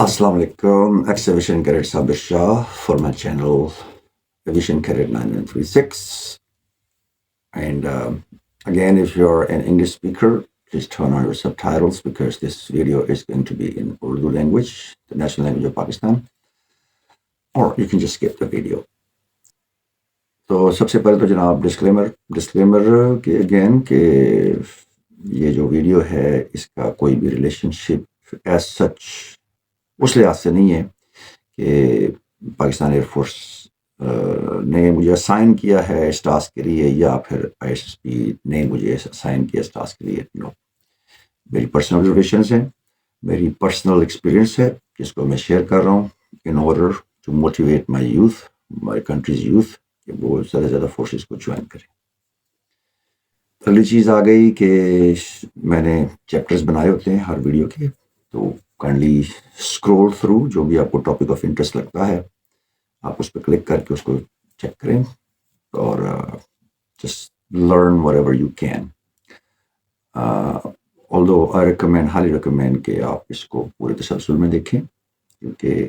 Assalamu alaikum, Exhibition Cadet Sabir Shah for my channel Vision Cadet 9936. And again, if you're an English speaker, please turn on your subtitles because this video is going to be in Urdu language, the national language of Pakistan, or you can just skip the video. تو سب سے پہلے تو جناب disclaimer کہ again کہ یہ جو video ہے اس کا کوئی بھی ریلیشن شپ ایز سچ اس لحاظ سے نہیں ہے کہ پاکستان ایئر فورس نے مجھے اسائن کیا ہے اس ٹاسک کے لیے یا پھر آئی ایس ایس پی نے مجھے اسائن کیا اس ٹاسک کے لیے. نو، میری پرسنل آبزرویشنس ہیں، میری پرسنل ایکسپیرئنس ہے جس کو میں شیئر کر رہا ہوں in order to motivate my youth, my country's youth, کہ وہ زیادہ سے زیادہ فورسز کو جوائن کریں. اگلی چیز آ گئی کہ میں نے چیپٹرز بنائے ہوتے ہیں ہر ویڈیو کے، تو کائنڈلی اسکرول تھرو جو بھی آپ کو ٹاپک آف انٹرسٹ لگتا ہے آپ اس پہ کلک کر کے اس کو چیک کریں اور just learn what ever you can. آلدو I recommend, highly recommend کہ آپ اس کو پورے تسلسل میں دیکھیں کیونکہ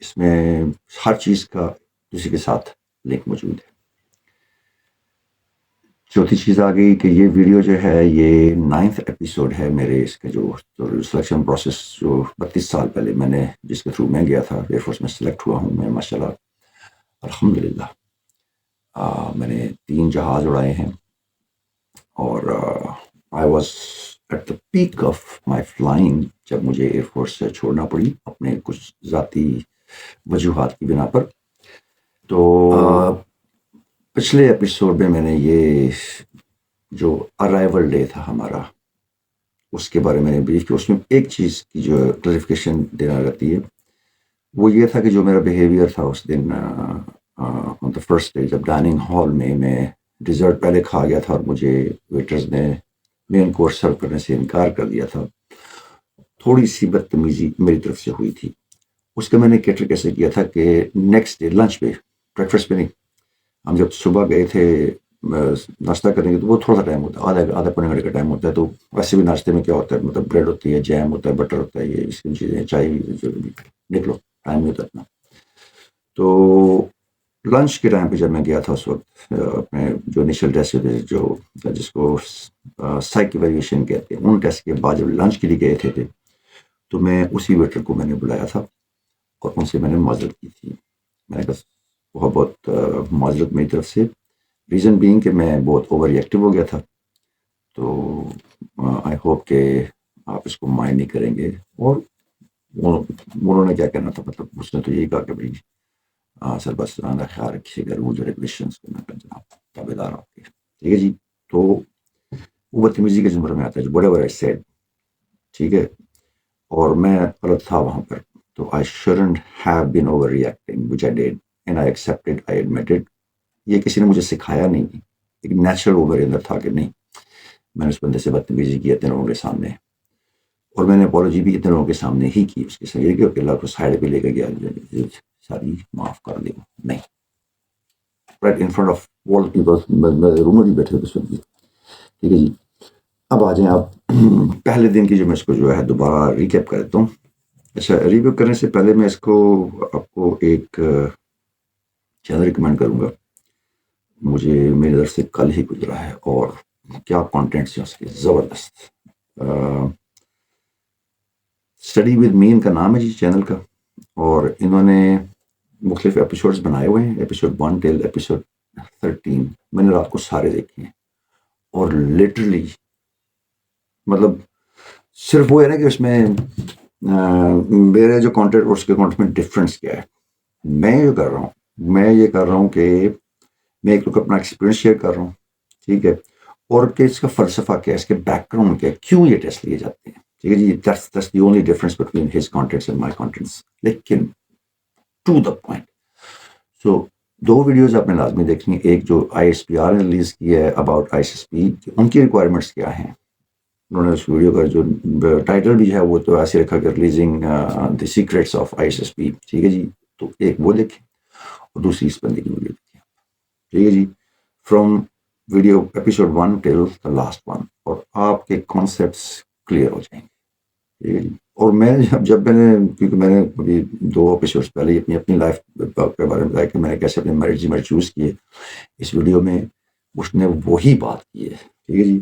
اس میں ہر چیز کا کسی کے ساتھ لنک موجود ہے. چوتھی چیز آ گئی کہ یہ ویڈیو جو ہے یہ 9th ایپیسوڈ ہے میرے اس کا جو سلیکشن پروسیس جو 32 سال پہلے میں نے جس کے تھرو میں گیا تھا ایئر فورس میں سلیکٹ ہوا ہوں میں ماشاء اللہ الحمدللہ. میں نے 3 جہاز اڑائے ہیں اور I was at the peak of my flying جب مجھے ایئر فورس سے چھوڑنا پڑی اپنے کچھ ذاتی وجوہات کی بنا پر. تو پچھلے ایپیسوڈ میں نے یہ جو ارائیول ڈے تھا ہمارا اس کے بارے میں بریف کیا. اس میں ایک چیز کی جو کلیریفیکیشن دینا رہتی ہے وہ یہ تھا کہ جو میرا بیہیویئر تھا اس دن آن دا فرسٹ ڈے جب ڈائننگ ہال میں ڈیزرٹ پہلے کھا گیا تھا اور مجھے ویٹرز نے مین کورس سرو کرنے سے انکار کر دیا تھا. تھوڑی سی بدتمیزی میری طرف سے ہوئی تھی. اس کا میں نے کیٹر کیسے کیا تھا کہ نیکسٹ ڈے لنچ پہ، بریکفاسٹ پہ نہیں، ہم جب صبح گئے تھے ناشتہ کرنے کے تو وہ تھوڑا سا ٹائم ہوتا ہے، آدھا پونے گھنٹے کا ٹائم ہوتا ہے. تو ویسے بھی ناشتے میں کیا ہوتا ہے، مطلب بریڈ ہوتی ہے، جیم ہوتا ہے، بٹر ہوتا ہے، یہ اس کی چیزیں، چائے، نکلو ٹائم نہیں ہوتا اتنا. تو لنچ کے ٹائم پہ جب میں گیا تھا اس وقت اپنے جو انیشیل ٹیسٹ ہوتے جو جس کو سائیک ایویلیویشن کہتے ہیں ان ٹیسٹ کے بعد جب لنچ کے لیے گئے تھے تو میں اسی ویٹر کو میں نے بلایا تھا اور ان سے میں نے معذرت کی تھی. میں نے کہا بہت معذرت میری طرف سے، ریزن بینگ کہ میں بہت اوور ایکٹیو ہو گیا تھا. تو آئی ہوپ کہ آپ اس کو مائنڈ نہیں کریں گے. اور انہوں نے کیا کہنا تھا، مطلب اس نے تو یہی کہا کہ بھائی سر بس آندہ خیال رکھیے گا رولز اور ریگولیشنس کو، میں کہا جناب تابع دار آپ کے، ٹھیک ہے جی. تو وہ بدتمیزی کے زمرے میں آتا ہے وٹ ایور آئی سیڈ، ٹھیک ہے، اور میں غلط تھا وہاں پر. تو I shouldn't have been over reacting which I did and I accepted, I admitted. یہ کسی نے مجھے سکھایا نہیں، ایک نیچرل وہ میرے اندر تھا کہ نہیں میں نے اس بندے سے بدتمیزی کی اتنے لوگوں کے سامنے، اور میں نے اپالوجی بھی اتنے لوگوں کے سامنے ہی کی. اس کے ساتھ یہ کہ اللہ کو سائڈ پہ لے کے گیا ساری معاف کر دے، نہیں right in front of all people, room میں بھی بیٹھے ہوئے سن، ٹھیک ہے جی. اب آ جائیں آپ پہلے دن کی جو میں اس کو جو ہے دوبارہ ریکیپ کر دیتا ہوں. اچھا، ریکیپ کرنے سے پہلے میں اس کو آپ کو ایک چینل ریکمینڈ کروں گا. مجھے میری طرف سے کل ہی گزرا ہے اور کیا کانٹینٹس ہیں اس کے زبردست. اسٹڈی ود مین کا نام ہے جی چینل کا، اور انہوں نے مختلف ایپیسوڈز بنائے ہوئے ہیں، ایپیسوڈ 1 ٹل ایپیسوڈ 13. میں نے رات کو سارے دیکھے ہیں اور لٹرلی مطلب صرف وہ ہے نا کہ اس میں میرے جو کانٹینٹ اور اس کے کانٹینٹ میں ڈفرینس کیا ہے. میں جو کر رہا ہوں، میں یہ کر رہا ہوں کہ میں ایک لوگ اپنا ایکسپیرینس شیئر کر رہا ہوں، ٹھیک ہے، اور کہ اس کا فلسفہ کیا ہے، اس کے بیک گراؤنڈ کیا ہے، کیوں یہ ٹیسٹ لیے جاتے ہیں، ٹھیک ہے جی. that's the only difference between his contents and my contents، لیکن to the point. So 2 videos آپ نے لازمی دیکھنی. ایک جو آئی ایس پی آر نے ریلیز کی ہے about I S S B, ان کی ریکوائرمنٹس کیا ہیں. انہوں نے اس ویڈیو کا جو ٹائٹل بھی ہے وہ تو ایسے رکھا کہ releasing the secrets of I S S پی، ٹھیک ہے جی. تو ایک وہ دیکھیں اور دوسری اس بندے کی ویڈیو دیکھیں، ٹھیک ہے جی، from video episode 1 till the last 1، اور آپ کے کانسیپٹس کلیئر ہو جائیں گے، ٹھیک ہے جی. اور میں جب میں نے، کیونکہ میں نے ابھی 2 ایپیسوڈس پہلے ہی اپنی لائف کے بارے میں بتایا کہ میں نے کیسے اپنے میرج چوز کیے، اس ویڈیو میں اس نے وہی بات کی ہے. ٹھیک ہے جی.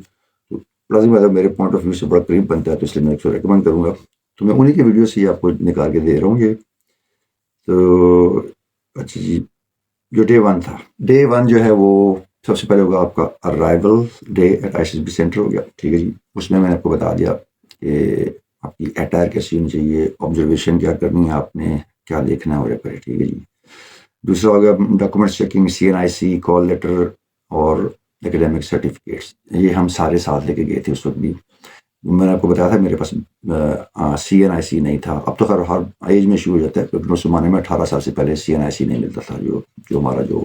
تو لازم اگر میرے پوائنٹ آف ویو سے بڑا قریب بنتا ہے تو اس لیے میں اس کو ریکمینڈ کروں گا. تو میں انہیں کی ویڈیو سے ہی آپ کو نکال کے دے رہا ہوں یہ. تو اچھا جی، جو ڈے 1 تھا، ڈے 1 جو ہے وہ سب سے پہلے ہوگا آپ کا arrival day at I C B centre ہو گیا. ٹھیک ہے جی. اس میں نے آپ کو بتا دیا کہ آپ کی اٹائر کیسی ہونی چاہیے، آبزرویشن کیا کرنی ہے، آپ نے کیا دیکھنا ہے اور پر. ٹھیک ہے جی. دوسرا ہو گیا ڈاکومنٹس چیکنگ، CNIC کال لیٹر اور ایکڈیمک سرٹیفکیٹس. یہ ہم سارے ساتھ لے کے گئے تھے. اس وقت بھی میں نے آپ کو بتایا تھا میرے پاس CNIC نہیں تھا. اب تو ہر ایج میں ایشو ہو جاتا ہے، کیونکہ اس زمانے میں 18 سال سے پہلے CNIC نہیں ملتا تھا. جو ہمارا جو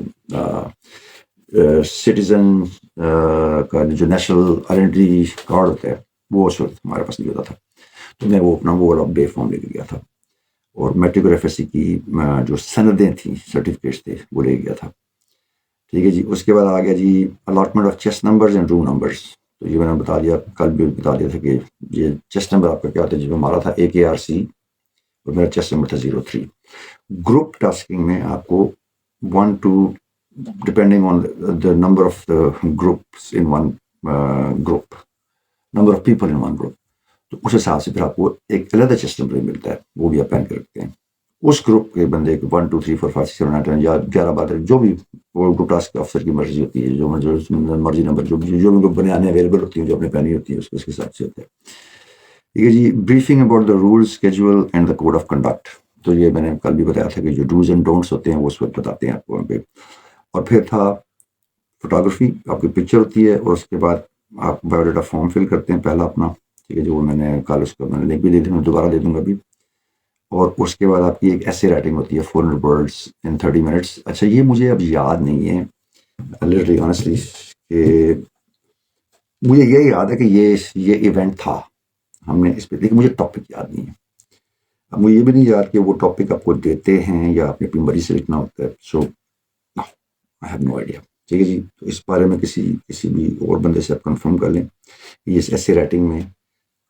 سٹیزن کا جو نیشنل آئیڈینٹی کارڈ ہوتا ہے وہ اس وقت ہمارے پاس نہیں ہوتا تھا. تو میں وہ اپنا وہ والا ڈے فارم لے کے گیا تھا، اور میٹرک اور FSC کی جو سندیں تھیں، سرٹیفکیٹس تھے، وہ لے گیا تھا. ٹھیک ہے جی. اس کے بعد آ گیا جی allotment of chest numbers and room numbers. تو یہ میں نے بتا دیا، کل بھی بتا دیا تھا کہ یہ چیسٹ نمبر آپ کا کیا ہوتا ہے. جب ہمارا تھا AKRC اور میرا چیسٹ نمبر تھا 03. گروپ ٹاسکنگ میں آپ کو 1 to depending on the number of the groups in one group, number of people in one group. تو اس حساب سے پھر آپ کو ایک علیحدہ چیسٹ نمبر ملتا ہے، وہ بھی آپ پین کر رکھتے ہیں. اس گروپ کے بندے 1 2 3 4 5 6 7 8 9 یا 11 12 جو بھی وہ گروپ ٹاسک افسر کی مرضی ہوتی ہے، جو مرضی نمبر جو بھی گروپ بنانے اویلیبل ہوتی ہیں، جو اپنے پہنی ہوتی ہے، اس کے حساب سے ہوتا ہے. ٹھیک ہے جی. Briefing about the rules, schedule and the code of conduct. تو یہ میں نے کل بھی بتایا تھا کہ جو ڈوز اینڈ ڈونٹس ہوتے ہیں وہ اس وقت بتاتے ہیں آپ کو وہاں پہ. اور پھر تھا فوٹوگرافی، آپ کی پکچر ہوتی ہے، اور اس کے بعد آپ بایو ڈاٹا فارم فل کرتے ہیں پہلا اپنا. ٹھیک ہے. جو میں نے کل اس کا میں نے لنک بھی دے دی، میں دوبارہ دے دوں گا ابھی. اور اس کے بعد آپ کی ایک ایسے رائٹنگ ہوتی ہے 400 words in 30 minutes. اچھا یہ مجھے اب یاد نہیں ہے literally honestly کہ مجھے یہ یاد ہے کہ یہ ایونٹ تھا ہم نے اس پہ، لیکن مجھے ٹاپک یاد نہیں ہے. اب مجھے یہ بھی نہیں یاد کہ وہ ٹاپک آپ کو دیتے ہیں یا آپ نے اپنی مرضی سے لکھنا ہوتا ہے. سو آئی ہیو نو آئیڈیا. ٹھیک ہے جی. تو اس بارے میں کسی بھی اور بندے سے آپ کنفرم کر لیں کہ اس ایسے رائٹنگ میں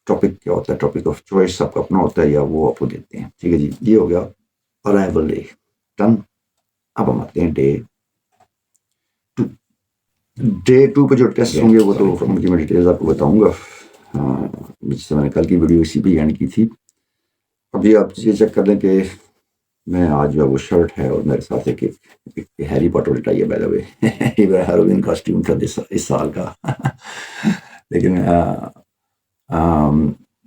ٹاپک کیا ہوتا ہے. ٹاپک آف چوائس آپ کا اپنا ہوتا ہے یا وہ آپ کو دیتے ہیں. ٹھیک ہے جی. یہ ہو گیا ارائیول ڈے ڈن. اب ہم آتے ہیں ڈے 2 پہ جو ٹیسٹ ہوں گے وہ تو ان کی میں ڈیٹیلز آپ کو بتاؤں گا. جس سے میں نے کل کی ویڈیو اسی پہ اینڈ کی تھی. ابھی آپ یہ چیک کر لیں کہ میں آج جو وہ شرٹ ہے اور میرے ساتھ ایک ہیری پاٹر لٹائی ہے. بائی دا وے یہ میرا ہیروین کاسٹیوم تھا اس سال کا. لیکن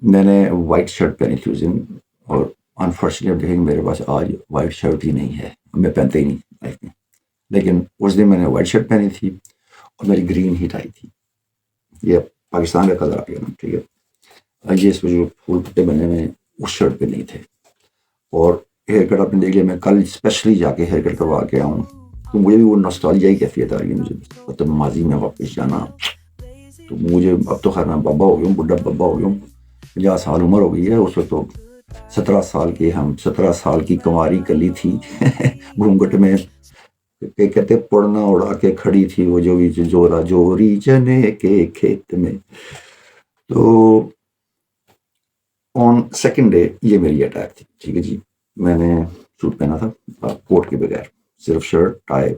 میں نے وائٹ شرٹ پہنی تھی اس دن، اور انفارچونیٹلی دیکھیں میرے پاس آج وائٹ شرٹ ہی نہیں ہے. میں پہنتا ہی نہیں لائف میں. لیکن اس دن میں نے وائٹ شرٹ پہنی تھی اور میری گرین ہی ٹائی تھی. یہ پاکستان کا کلر آ گیا نا. ٹھیک ہے. یہ اس میں جو پھول پتے بنے ہوئے اس شرٹ پہ نہیں تھے. اور ہیئر کٹ آپ نے دیکھ لیا. میں کل اسپیشلی جا کے ہیئر کٹ کروا کے آؤں تو مجھے بھی وہ نوسٹالجیا ہی کیفیت آ رہی ہے. مجھے مطلب ماضی میں واپس جانا. تو مجھے اب تو خیر میں بابا ہو گیا ہوں، بڈھا بابا ہو گیا ہوں. 50 سال عمر ہو گئی ہے. اس وقت تو 17 سال کے ہم 17 سال کی کنواری کلی تھی گھونگھٹ میں کہتے پڑنا اڑا کے کھڑی تھی وہ جو بھی جورا جوری چنے کے کھیت میں. تو آن سیکنڈ ڈے یہ میری اٹائر تھی. ٹھیک ہے جی. میں نے سوٹ پہنا تھا کوٹ کے بغیر، صرف شرٹ ٹائی،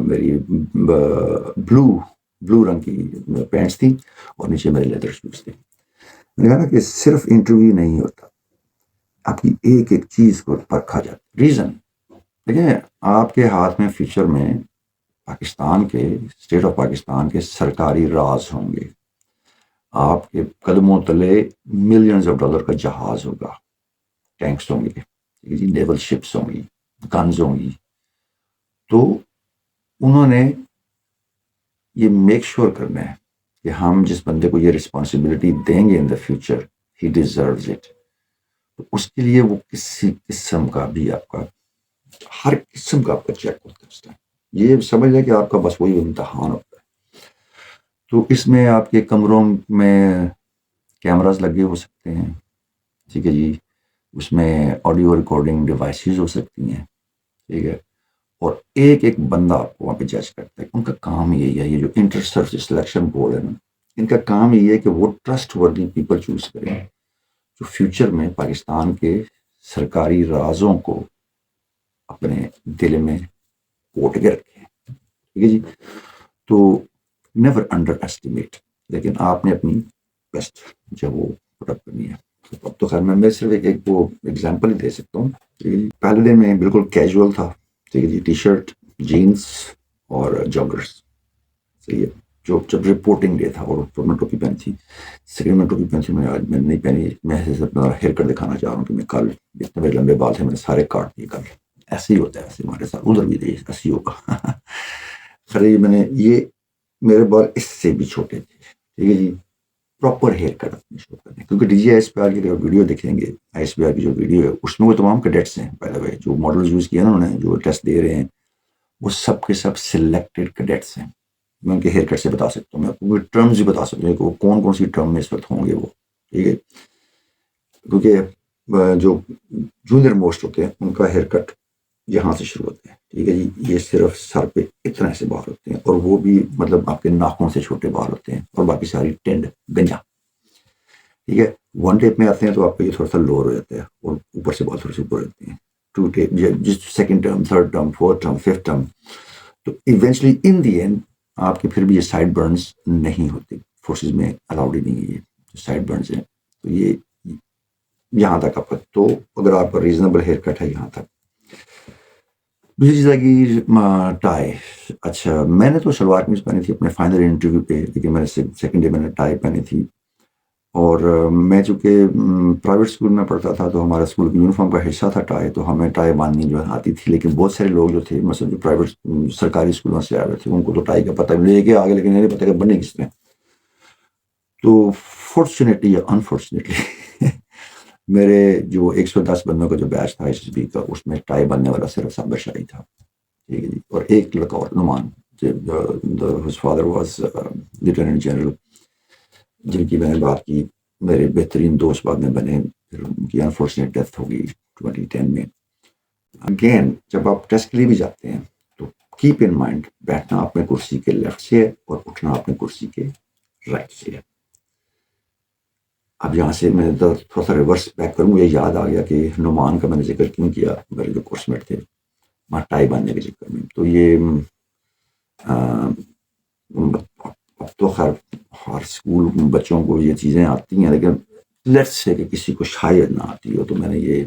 میری بلو رنگ کی پینٹس تھی اور نیچے میرے لیدر شوز تھے. میں نے کہا نا کہ صرف انٹرویو نہیں ہوتا، آپ کی ایک ایک چیز کو پرکھا جاتا. ریزن دیکھیں، آپ کے ہاتھ میں فیوچر میں پاکستان کے اسٹیٹ آف پاکستان کے سرکاری راز ہوں گے. آپ کے قدموں تلے ملینز آف ڈالر کا جہاز ہوگا، ٹینکس ہوں گے جی، نیول شپس ہوں گی، گنز ہوں گی. تو انہوں نے یہ میک شور کرنا ہے کہ ہم جس بندے کو یہ رسپانسبلٹی دیں گے in the future he deserves it. تو اس کے لیے وہ کسی قسم کا بھی آپ کا ہر قسم کا آپ کا چیک ہوتا ہے اس ٹائم. یہ سمجھ لیں کہ آپ کا بس وہی امتحان ہوتا ہے. تو اس میں آپ کے کمروں میں کیمراز لگے ہو سکتے ہیں. ٹھیک ہے جی. اس میں آڈیو ریکارڈنگ ڈیوائسز ہو سکتی ہیں. ٹھیک ہے. اور ایک ایک بندہ آپ کو وہاں پہ جج کرتا ہے. ان کا کام یہی ہے. یہ جو انٹر سروس سلیکشن بورڈ ہے نا، ان کا کام یہ ہے کہ وہ ٹرسٹ وردی پیپل چوز کریں. جو فیوچر میں پاکستان کے سرکاری رازوں کو اپنے دل میں کوٹ کے رکھے ہیں. ٹھیک ہے جی. تو نیور انڈر ایسٹیمیٹ، لیکن آپ نے اپنی بیسٹ جب وہ پٹ اپ کرنی ہے. اب تو خیر میں صرف ایک وہ ایگزامپل ہی دے سکتا ہوں. پہلے دن میں بالکل کیجول تھا. ٹھیک ہے جی. ٹی شرٹ، جینس اور جاگرس. صحیح ہے. جو جب رپورٹنگ ڈے تھا اور اوپر میں ٹوپی پہنی تھی. سیکنڈ میں ٹوپی پہنی تھی، میں آج میں نہیں پہنی. میں اپنا ہیئر کٹ دکھانا چاہ رہا ہوں کہ میں کل جتنے میرے لمبے بال تھے میں نے سارے کاٹ دیے. کل ایسے ہی ہوتا ہے، ایسے ہمارے ساتھ ادھر بھی دے ایسے ہی ہوگا. خیر میں نے یہ میرے بال اس سے بھی چھوٹے تھے. ٹھیک ہے جی. پراپر ہیئر کٹ اپنے شو کرنے، کیونکہ D G I S P R کی ویڈیو دیکھیں گے، آئی ایس پی آر کی جو ویڈیو ہے اس میں وہ تمام کیڈٹس ہیں. بائی دا وے جو ماڈل یوز کیا نا انہوں نے، جو ٹیسٹ دے رہے ہیں، وہ سب کے سب سلیکٹڈ کیڈٹس ہیں. میں ان کے ہیئر کٹ سے بتا سکتا ہوں، میں آپ کو ٹرمز بھی بتا سکتا ہوں کہ وہ کون کون سی ٹرم میں اس وقت ہوں گے وہ. ٹھیک ہے. کیونکہ جو جونیئر موسٹ ہوتے ہیں ان کا ہیئر کٹ یہاں سے شروع ہوتا ہے. ٹھیک ہے جی. یہ صرف سر پہ اتنا سے بال ہوتے ہیں، اور وہ بھی مطلب آپ کے ناخن سے چھوٹے بال ہوتے ہیں، اور باقی ساری ٹینڈ گنجا. ٹھیک ہے. ون ٹیپ میں آتے ہیں تو آپ کا یہ تھوڑا سا لوور ہو جاتا ہے، اور اوپر سے بال تھوڑے سے اوپر ہوتے ہیں. ٹو ٹیپ جس second term, third term, fourth term, fifth term, تو ایونچولی ان دی اینڈ آپ کے پھر بھی یہ سائڈ برنس نہیں ہوتے. فورسز میں الاؤڈ ہی نہیں ہے یہ جو سائڈ برنس ہیں. تو یہ یہاں تک آپ کا، تو اگر آپ کا ریزنیبل ہیئر کٹ ہے یہاں تک. دوسری چیز آگی ٹائی. اچھا میں نے تو شلوار قمیض پہنی تھی اپنے فائنل انٹرویو پہ، لیکن میں نے سیکنڈ ڈے میں نے ٹائی پہنی تھی. اور میں چونکہ پرائیویٹ اسکول میں پڑھتا تھا تو ہمارا اسکول کی یونیفارم کا حصہ تھا ٹائی، تو ہمیں ٹائی باندھنی جو آتی تھی. لیکن بہت سارے لوگ جو تھے مثلا جو پرائیویٹ سرکاری اسکولوں سے آئے ہوئے تھے ان کو تو ٹائی کا پتہ لے کے آگے، لیکن نہیں پتہ کہ بننے کس طرح. تو فارچونیٹلی یا انفارچونیٹلی میرے جو 110 بندوں کا جو بیچ تھا ایس ایس بی کا، اس میں ٹائی بننے والا صرف صابر شاہی تھا. ٹھیک ہے جی. اور ایک لڑکا اور نعمان، his father was lieutenant general, جن کی میں نے بات کی. میرے بہترین دوست بعد میں بنے، پھر ان کی انفارچونیٹ ڈیتھ ہوگی 2010 میں. اگین جب آپ ٹیسٹ کے لیے بھی جاتے ہیں تو کیپ ان مائنڈ بیٹھنا اپنے کرسی کے لیفٹ سے ہے اور اٹھنا اپنے کرسی کے رائٹ سے ہے. اب یہاں سے میں تھوڑا سا ریورس بیک کروں، مجھے یاد آ گیا کہ نعمان کا میں نے ذکر کیوں کیا. میرے جو کورس میٹ تھے وہاں ٹائی باندھنے کے چکر میں، تو یہ اب تو خیر ہر اسکول بچوں کو یہ چیزیں آتی ہیں، لیکن لیٹس سے کہ کسی کو شاید نہ آتی ہو. تو میں نے یہ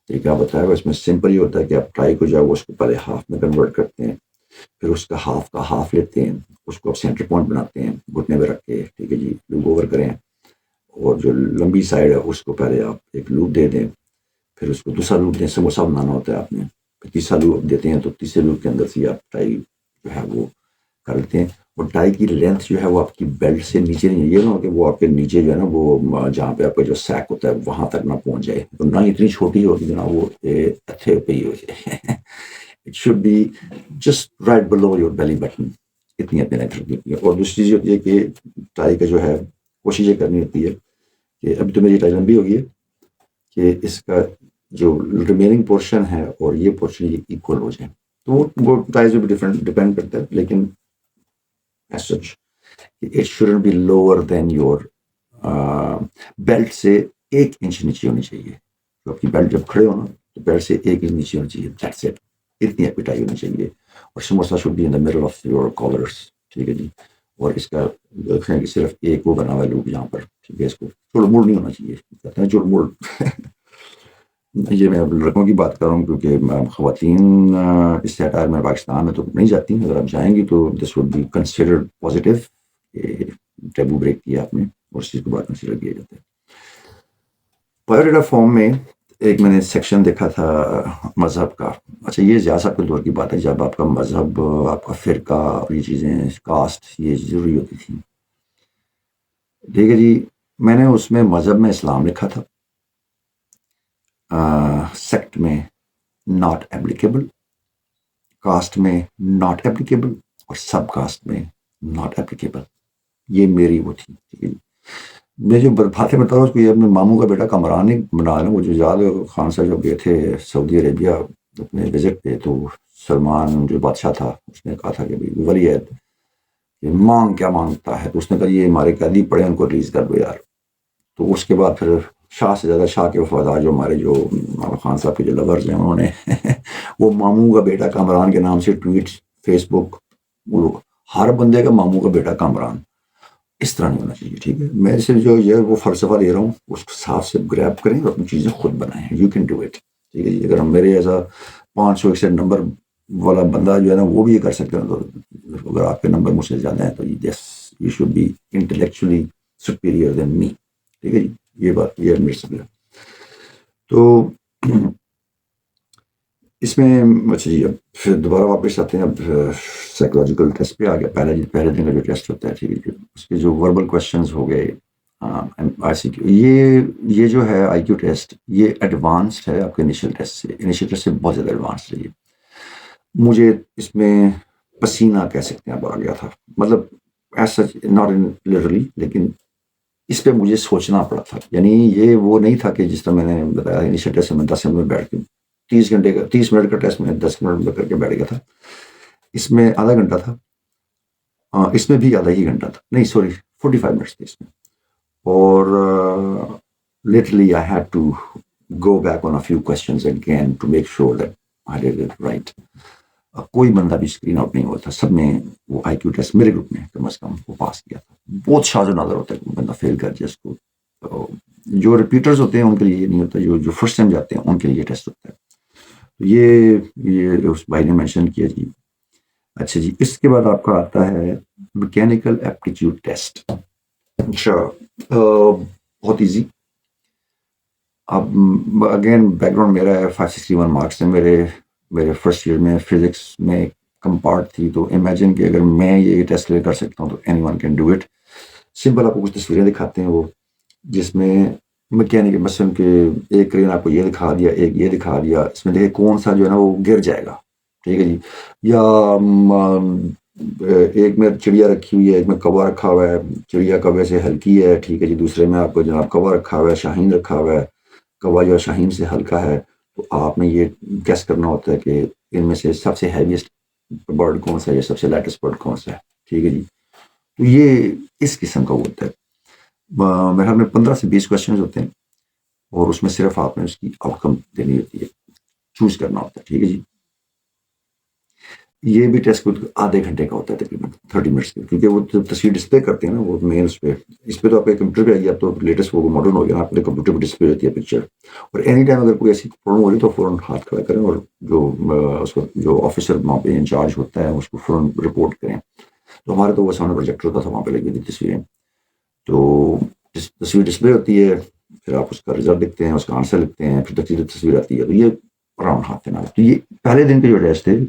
طریقہ بتایا. اس میں سمپل یہ ہوتا ہے کہ آپ ٹائی کو جاؤ اس کو پہلے ہاف میں کنورٹ کرتے ہیں، پھر اس کا ہاف لیتے ہیں، اس کو آپ سینٹر پوائنٹ بناتے ہیں گھٹنے میں رکھ کے. ٹھیک ہے جی. لوپ اوور کریں، اور جو لمبی سائڈ ہے اس کو پہلے آپ ایک لوپ دے دیں، پھر اس کو دوسرا لوپ دیں. سموسا بنانا ہوتا ہے آپ نے، پھر تیسرا لوپ دیتے ہیں، تو تیسرے لوپ کے اندر سے آپ ٹائی جو ہے وہ کر لیتے ہیں. اور ٹائی کی لینتھ جو ہے وہ آپ کی بیلٹ سے نیچے نہیں ہے. یہ نہ ہو کہ وہ آپ کے نیچے جو ہے نا وہ جہاں پہ آپ کا جو سیک ہوتا ہے وہاں تک نہ پہنچ جائے، تو نہ اتنی چھوٹی ہو کہ جناب وہ اتھے پہ ہی ہو جائے. It should be just right below your belly button, اتنی اپنے لینتھ رکھنی ہوتی ہے. اور دوسری چیز ہوتی ہے کہ ٹائی کا جو ہے کوشش یہ کرنی ہوتی ہے کہ ابھی تو میری ٹائی لمبی ہوگی ہے کہ اس کا جو ریمیننگ پورشن ہے اور یہ پورشن یہ ایکول ہو جائے. تو وہ ٹائز بھی ڈپینڈ کرتا ہے، لیکن as such it shouldn't be lower than your belt سے 1 انچ نیچے ہونی چاہیے. تو آپ کی بیلٹ جب کھڑے ہو نا تو بیلٹ سے 1 انچ نیچے ہونی چاہیے. That's it. اتنی آپ کی ٹائی ہونی چاہیے. اور samosa should be in the middle of your collars. ٹھیک ہے جی. اور اس کا دیکھیں کہ صرف ایک وہ بنا ہوا ہے لوپ یہاں پر. ٹھیک ہے. اس کو چوڑ موڑ نہیں ہونا چاہیے، کہتے ہیں چوڑ موڑ. یہ میں لڑکوں کی بات کر رہا ہوں کیونکہ خواتین اس سے اٹائر میں پاکستان میں تو نہیں جاتی. اگر آپ جائیں گی تو this would be considered positive. Taboo break کیا آپ نے اور اس چیز کو بات کنسیڈر کیا جاتا ہے. بایوڈیٹا فارم میں ایک میں نے سیکشن دیکھا تھا مذہب کا. اچھا یہ زیادہ کے دور کی بات ہے جب آپ کا مذہب، آپ کا فرقہ اور یہ چیزیں کاسٹ یہ ضروری ہوتی تھی. ٹھیک ہے جی. میں نے اس میں مذہب میں اسلام لکھا تھا، سیکٹ میں ناٹ ایپلیکیبل، کاسٹ میں ناٹ ایپلیکیبل، اور سب کاسٹ میں ناٹ ایپلیکیبل. یہ میری وہ تھی. ٹھیک ہے جی. میں جو باتیں بتا رہا ہوں اس کو یہ اپنے ماموں کا بیٹا کامران ہی بنا رہا ہوں. وہ جو یاد خان صاحب جو گئے تھے سعودی عربیہ اپنے وزٹ پہ، تو سلمان جو بادشاہ تھا اس نے کہا تھا کہ بھائی ولی ہے کہ مانگ کیا مانگتا ہے، تو اس نے کہا یہ ہمارے قیدی پڑے ان کو ریلیز کر دو یار. تو اس کے بعد پھر شاہ سے زیادہ شاہ کے وفادار جو ہمارے جو خان صاحب کے جو لورز ہیں انہوں نے وہ ماموں کا بیٹا کامران کے نام سے ٹویٹ فیس بک، ہر بندے کا ماموں کا بیٹا کامران، اس طرح نہیں ہونا چاہیے. ٹھیک ہے، میں صرف جو یہ وہ فلسفہ دے رہا ہوں اس کو صاف سے گریب کریں اور اپنی چیزیں خود بنائیں. You can do it. ٹھیک ہے جی، اگر ہم میرے ایسا 561 نمبر والا بندہ جو ہے نا وہ بھی یہ کر سکتے ہیں، تو اگر آپ کے نمبر مجھ سے زیادہ ہیں تو yes you should be intellectually superior than me. ٹھیک ہے جی، یہ بات یہ میرے سے. تو اس میں اچھا جی اب پھر دوبارہ واپس آتے ہیں. اب سائیکولوجیکل ٹیسٹ پہ آ گیا. پہلے دن کا جو ٹیسٹ ہوتا ہے، ٹھیک ہے، اس کے جو وربل کوشچنز ہو گئے، ICQ، یہ جو ہے IQ ٹیسٹ یہ ایڈوانسڈ ہے آپ کے انیشیل ٹیسٹ سے. انیشیل ٹیسٹ سے بہت زیادہ ایڈوانسڈ ہے. یہ مجھے اس میں پسینہ کہہ سکتے ہیں اب آ گیا تھا، مطلب ایسا ناٹ لٹرلی، لیکن اس پہ مجھے سوچنا پڑا تھا. یعنی یہ وہ نہیں تھا کہ جس طرح میں نے بتایا انیشیل ٹیسٹ میں 10 منٹ میں بیٹھ کے 30 منٹ کا ٹیسٹ میں 10 منٹ میں کر کے بیٹھ گیا تھا. اس میں آدھا گھنٹہ تھا. اس میں بھی آدھا ہی گھنٹہ تھا، نہیں سوری 45 منٹس تھے اس میں. اور literally I had to go back on a few questions again to make sure that I did it right. کوئی بندہ بھی اسکرین آؤٹ نہیں ہوا تھا. سب نے وہ IQ ٹیسٹ میرے گروپ میں کم از کم وہ پاس کیا تھا. بہت شاذ و نادر ہوتا ہے بندہ فیل کر جائے اس کو. جو ریپیٹرز ہوتے ہیں ان کے لیے یہ نہیں ہوتا، جو فرسٹ ٹائم جاتے ہیں ان کے لیے یہ ٹیسٹ ہوتا ہے. یہ اس بھائی نے مینشن کیا جی. اچھا جی، اس کے بعد آپ کا آتا ہے میکینیکل ایپٹیٹیوڈ ٹیسٹ. اچھا، بہت ایزی. اب اگین بیک گراؤنڈ میرا ہے 561 مارکس ہیں میرے فرسٹ ایئر میں. فزکس میں کم پارٹ تھی، تو امیجن کہ اگر میں یہ ٹیسٹ کلیئر کر سکتا ہوں تو any one can do it. Simple آپ کو کچھ تصویریں دکھاتے ہیں وہ، جس میں میکینک مثلاً کہ ایک کرین آپ کو یہ دکھا دیا، ایک یہ دکھا دیا. اس میں دیکھیں کون سا جو ہے نا وہ گر جائے گا. ٹھیک ہے جی. یا ایک میں چڑیا رکھی ہوئی ہے، ایک میں کوا رکھا ہوا ہے. چڑیا کوے سے ہلکی ہے، ٹھیک ہے جی. دوسرے میں آپ کو جناب کوا رکھا ہوا ہے، شاہین رکھا ہوا ہے. کوا جو ہے شاہین سے ہلکا ہے. تو آپ نے یہ گیس کرنا ہوتا ہے کہ ان میں سے سب سے ہیویسٹ برڈ کون سا ہے یا سب سے لائٹسٹ برڈ کون سا ہے. ٹھیک ہے جی. تو یہ اس قسم کا ہوتا ہے. میرے خیال میں 15 سے 20 کوشچنز ہوتے ہیں، اور اس میں صرف آپ نے اس کی آؤٹ کم دینی ہوتی ہے، چوز کرنا ہوتا ہے. ٹھیک ہے جی. یہ بھی ٹیسٹ آدھے گھنٹے کا ہوتا ہے تقریباً 30 منٹس کے، کیونکہ وہ جب تصویر ڈسپلے کرتے ہیں نا وہ مین اس پہ تو آپ کے کمپیوٹر پہ آئیے. اب تو لیٹسٹ وہ ماڈرن ہو گیا نا، آپ کے کمپیوٹر پہ ڈسپلے ہوتی ہے پکچر. اور اینی ٹائم اگر کوئی ایسی پرابلم ہو رہی تو فوراً ہاتھ کھڑا کریں، اور اس کو جو آفیسر وہاں پہ انچارج ہوتا ہے اس کو فوراً رپورٹ کریں. تو ہمارے تو وہ سامنے پروجیکٹر ہوتا تھا، وہاں پہ لگی تھی تصویریں. تو تصویر ڈسپلے ہوتی ہے، پھر آپ اس کا رزلٹ لکھتے ہیں، اس کا آنسر لکھتے ہیں، پھر تصویر آتی ہے. تو یہ اراؤنڈ ہاتھ دینا. تو یہ پہلے دن کے جو ٹیسٹ تھے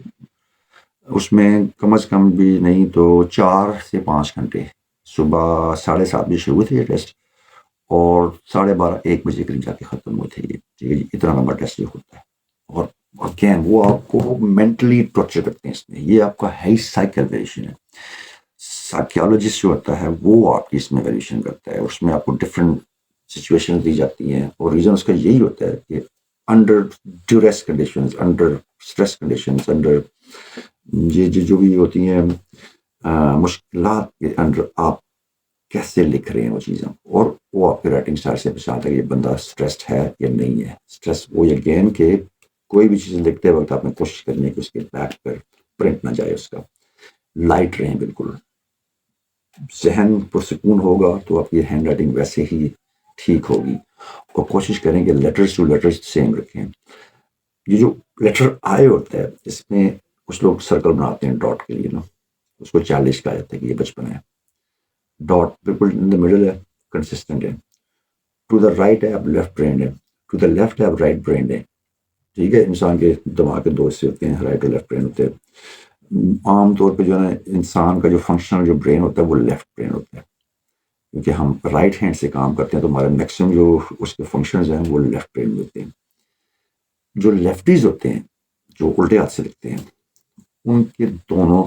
اس میں کم از کم بھی نہیں تو 4 سے 5 گھنٹے. صبح 7:30 بجے شروع تھے یہ ٹیسٹ، اور 12:30 1 بجے قریب جا کے ختم ہوئے تھے. یہ ٹھیک ہے جی. اتنا لمبا ٹیسٹ یہ ہوتا ہے. اور اگین وہ آپ کو مینٹلی ٹارچر کرتے ہیں اس میں. یہ آپ کا ہے سائیکل ویریشن ہے. سائیکالوجسٹ جو ہوتا ہے وہ آپ کی اس میں ویریشن کرتا ہے. اس میں آپ کو ڈفرینٹ سچویشن دی جاتی ہیں، اور ریزن اس کا یہی ہوتا ہے کہ under duress conditions, under stress conditions, under یہ جو بھی ہوتی ہیں مشکلات کے انڈر آپ کیسے لکھ رہے ہیں وہ چیزیں، اور وہ آپ کے رائٹنگ اسٹائل سے پہچانتا ہے کہ یہ بندہ اسٹریسڈ ہے یا نہیں ہے. اسٹریس وہ اگین کہ کوئی بھی چیز لکھتے وقت آپ نے کوشش کرنی ہے کہ اس کے بیک پر پرنٹ نہ جائے. اس کا لائٹ رہیں بالکل. ذہن پرسکون ہوگا تو آپ کی ہینڈ رائٹنگ ویسے ہی ٹھیک ہوگی. اور کوشش کریں کہ لیٹرز ٹو لیٹرز سیم رکھیں. یہ جو لیٹر آئے ہوتا ہے اس میں کچھ لوگ سرکل بناتے ہیں ڈاٹ کے لیے نا، اس کو 40 کہا جاتا ہے کہ یہ بچپن ہے. ڈاٹ بالکل ان دا مڈل ہے، کنسسٹنٹ ہے. ٹو دا رائٹ ہے آپ لیفٹ برینڈ ہے، ٹو دا لیفٹ ہے آپ رائٹ برینڈ ہے. ٹھیک ہے. انسان کے دماغ کے 2 حصے ہوتے ہیں، رائٹ اور لیفٹ برین ہوتے ہیں. عام طور پہ جو ہے نا انسان کا جو فنکشنل جو برین ہوتا ہے وہ لیفٹ برین ہوتا ہے، کیونکہ ہم رائٹ ہینڈ سے کام کرتے ہیں تو ہمارے میکسیمم جو اس کے فنکشنز ہیں وہ لیفٹ برین میں ہوتے ہیں. جو لیفٹیز ہوتے ہیں جو الٹے ہاتھ سے لکھتے ہیں ان کے دونوں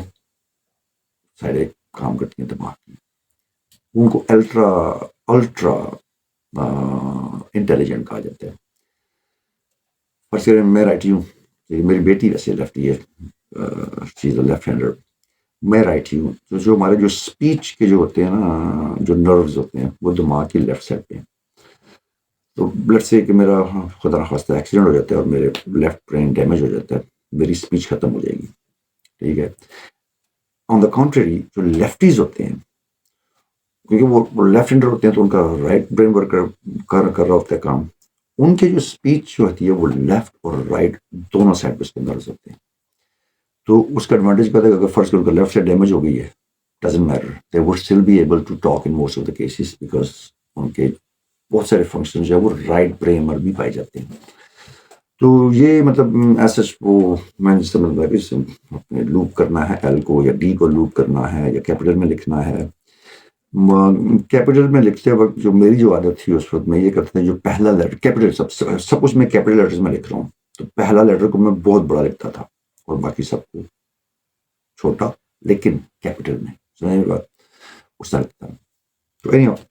سائڈیں کام کرتی ہیں دماغ کی. ان کو الٹرا انٹیلیجنٹ کہا جاتا ہے. فرض کریں میں رائٹی ہوں، میری بیٹی ویسے لیفٹی ہے، چیز لیفٹ ہینڈر. میں رائٹی ہوں. تو جو ہمارے جو اسپیچ کے جو ہوتے ہیں نا جو نروز ہوتے ہیں وہ دماغ کی لیفٹ سائڈ پہ ہیں. تو بلڈ سے کہ میرا خدا نخواستہ ایکسیڈنٹ ہو جاتا ہے اور میرے لیفٹ برین ڈیمیج ہو جاتا ہے، میری اسپیچ ختم ہو جائے گی. ٹھیک ہے. آن دا کانٹری جو لیفٹیز ہوتے ہیں، کیونکہ وہ لیفٹ ہینڈر ہوتے ہیں تو ان کا رائٹ برین ورک کر رہا ہوتا ہے کام، ان کی جو اسپیچ جو ہوتی ہے وہ لیفٹ اور رائٹ دونوں سائڈ پہ اس کے اندر ہوتے ہیں. تو اس کا ایڈوانٹیج کیا تھا کہ اگر فرض کرو کہ لیفٹ سائڈ ڈیمیج ہو گئی ہے، doesn't matter, they would still be able to talk in most of the cases, because ان کے بہت سارے فنکشن جو ہے وہ رائٹ برین میں بھی پائے جاتے ہیں. تو یہ مطلب ایسا وہ میں جس طرح لوپ کرنا ہے ایل کو یا ڈی کو لوپ کرنا ہے یا کیپٹل میں لکھنا ہے. کیپٹل میں لکھتے وقت جو میری جو عادت تھی اس وقت میں یہ کرتا تھا، جو پہلا لیٹر کیپٹل سب کچھ میں کیپٹل لیٹرز میں لکھ رہا ہوں، تو پہلا لیٹر کو میں بہت بڑا لکھتا تھا اور باقی سب کو چھوٹا لیکن کیپٹل میں. سمجھنے بات اس طرح لکھتا ہوں. تو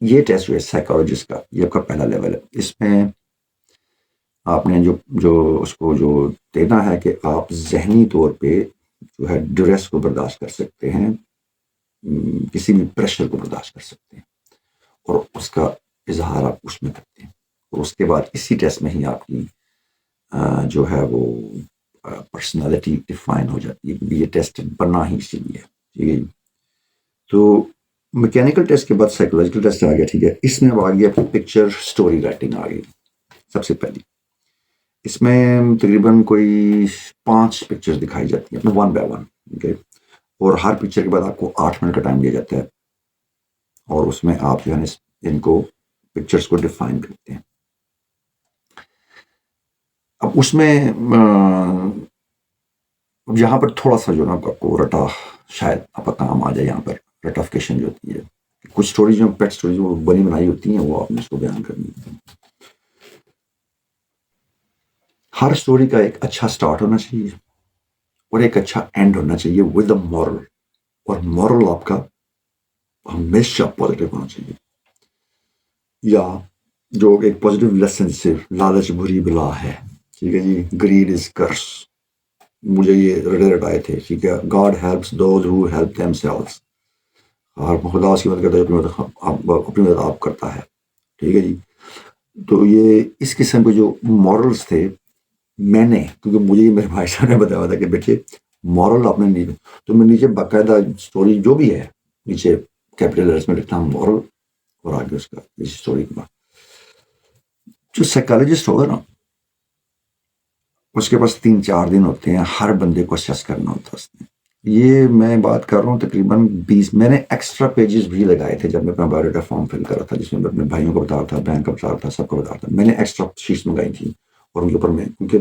یہ ٹیسٹ جو ہے سائیکالوجسٹ کا، یہ آپ کا پہلا لیول ہے. اس میں آپ نے جو اس کو جو دینا ہے کہ آپ ذہنی طور پہ جو ہے ڈریس کو برداشت کر سکتے ہیں، کسی بھی پریشر کو برداشت کر سکتے ہیں، اور اس کا اظہار آپ اس میں کرتے ہیں. اور اس کے بعد اسی ٹیسٹ میں ہی آپ کی جو ہے وہ پرسنالٹی ڈیفائن ہو جاتی ہے، کیونکہ یہ ٹیسٹ بنا ہی اسی لیے. ٹھیک ہے جی. تو میکینیکل ٹیسٹ کے بعد سائیکولوجیکل ٹیسٹ آ گیا. ٹھیک ہے. اس میں اب آ گیا پکچر اسٹوری رائٹنگ آ گئی سب سے پہلی. اس میں تقریباً کوئی 5 پکچر دکھائی جاتی ہیں 1 by 1. اوکے. اور ہر پکچر کے بعد آپ کو 8 منٹ کا ٹائم دیا جاتا ہے، اور اس میں آپ جو ہے ان کو پکچرز کو ڈیفائن کرتے ہیں. اب اس میں یہاں پر تھوڑا سا جو نا آپ کو رٹا شاید آپ کا کام آ جائے. یہاں پر رٹافکیشن جو ہوتی ہے، کچھ اسٹوریز جو پیٹ اسٹوریز وہ بنی بنائی ہوتی ہیں، وہ آپ نے اس کو بیان کرنی ہے. ہر اسٹوری کا ایک اچھا اسٹارٹ ہونا چاہیے اور ایک اچھا اینڈ ہونا چاہیے ود اے مورل، اور مورل آپ کا ہمیشہ پازیٹیو ہونا چاہیے، یا جو ایک پازیٹیو لیسن سے لالچ بری بلا ہے. ٹھیک ہے جی. گریڈ از کرس. مجھے یہ رٹے رٹائے تھے. ٹھیک ہے. God helps those who help them selves. خدا اس کی مدد کرتا ہے جو اپنی مدد آپ کرتا ہے. ٹھیک ہے جی. تو یہ اس قسم کے جو مورلس تھے، میں نے، کیونکہ مجھے میرے بھائی صاحب نے بتایا تھا کہ بیٹے مورل آپ نے نہیں، تو میں نیچے باقاعدہ اسٹوری جو بھی ہے نیچے کیپٹل لیٹرز میں لکھتا ہوں مورل، اور آگے اس کا اس اسٹوری کے بعد جو سائیکالوجسٹ ہوگا نا، اس کے پاس 3-4 دن ہوتے ہیں ہر بندے کو اسیس کرنا ہوتا ہے. اس نے یہ میں بات کر رہا ہوں تقریباً 20 میں نے ایکسٹرا پیجز بھی لگائے تھے جب میں اپنا بایو ڈاٹا فارم فل کر رہا تھا، جس میں میں اپنے بھائیوں کو بتا رہا تھا، بہن کو بتا رہا تھا، سب کو بتا رہا تھا. میں نے ایکسٹرا شیٹس منگائی تھی اور ان کے اوپر میں، کیونکہ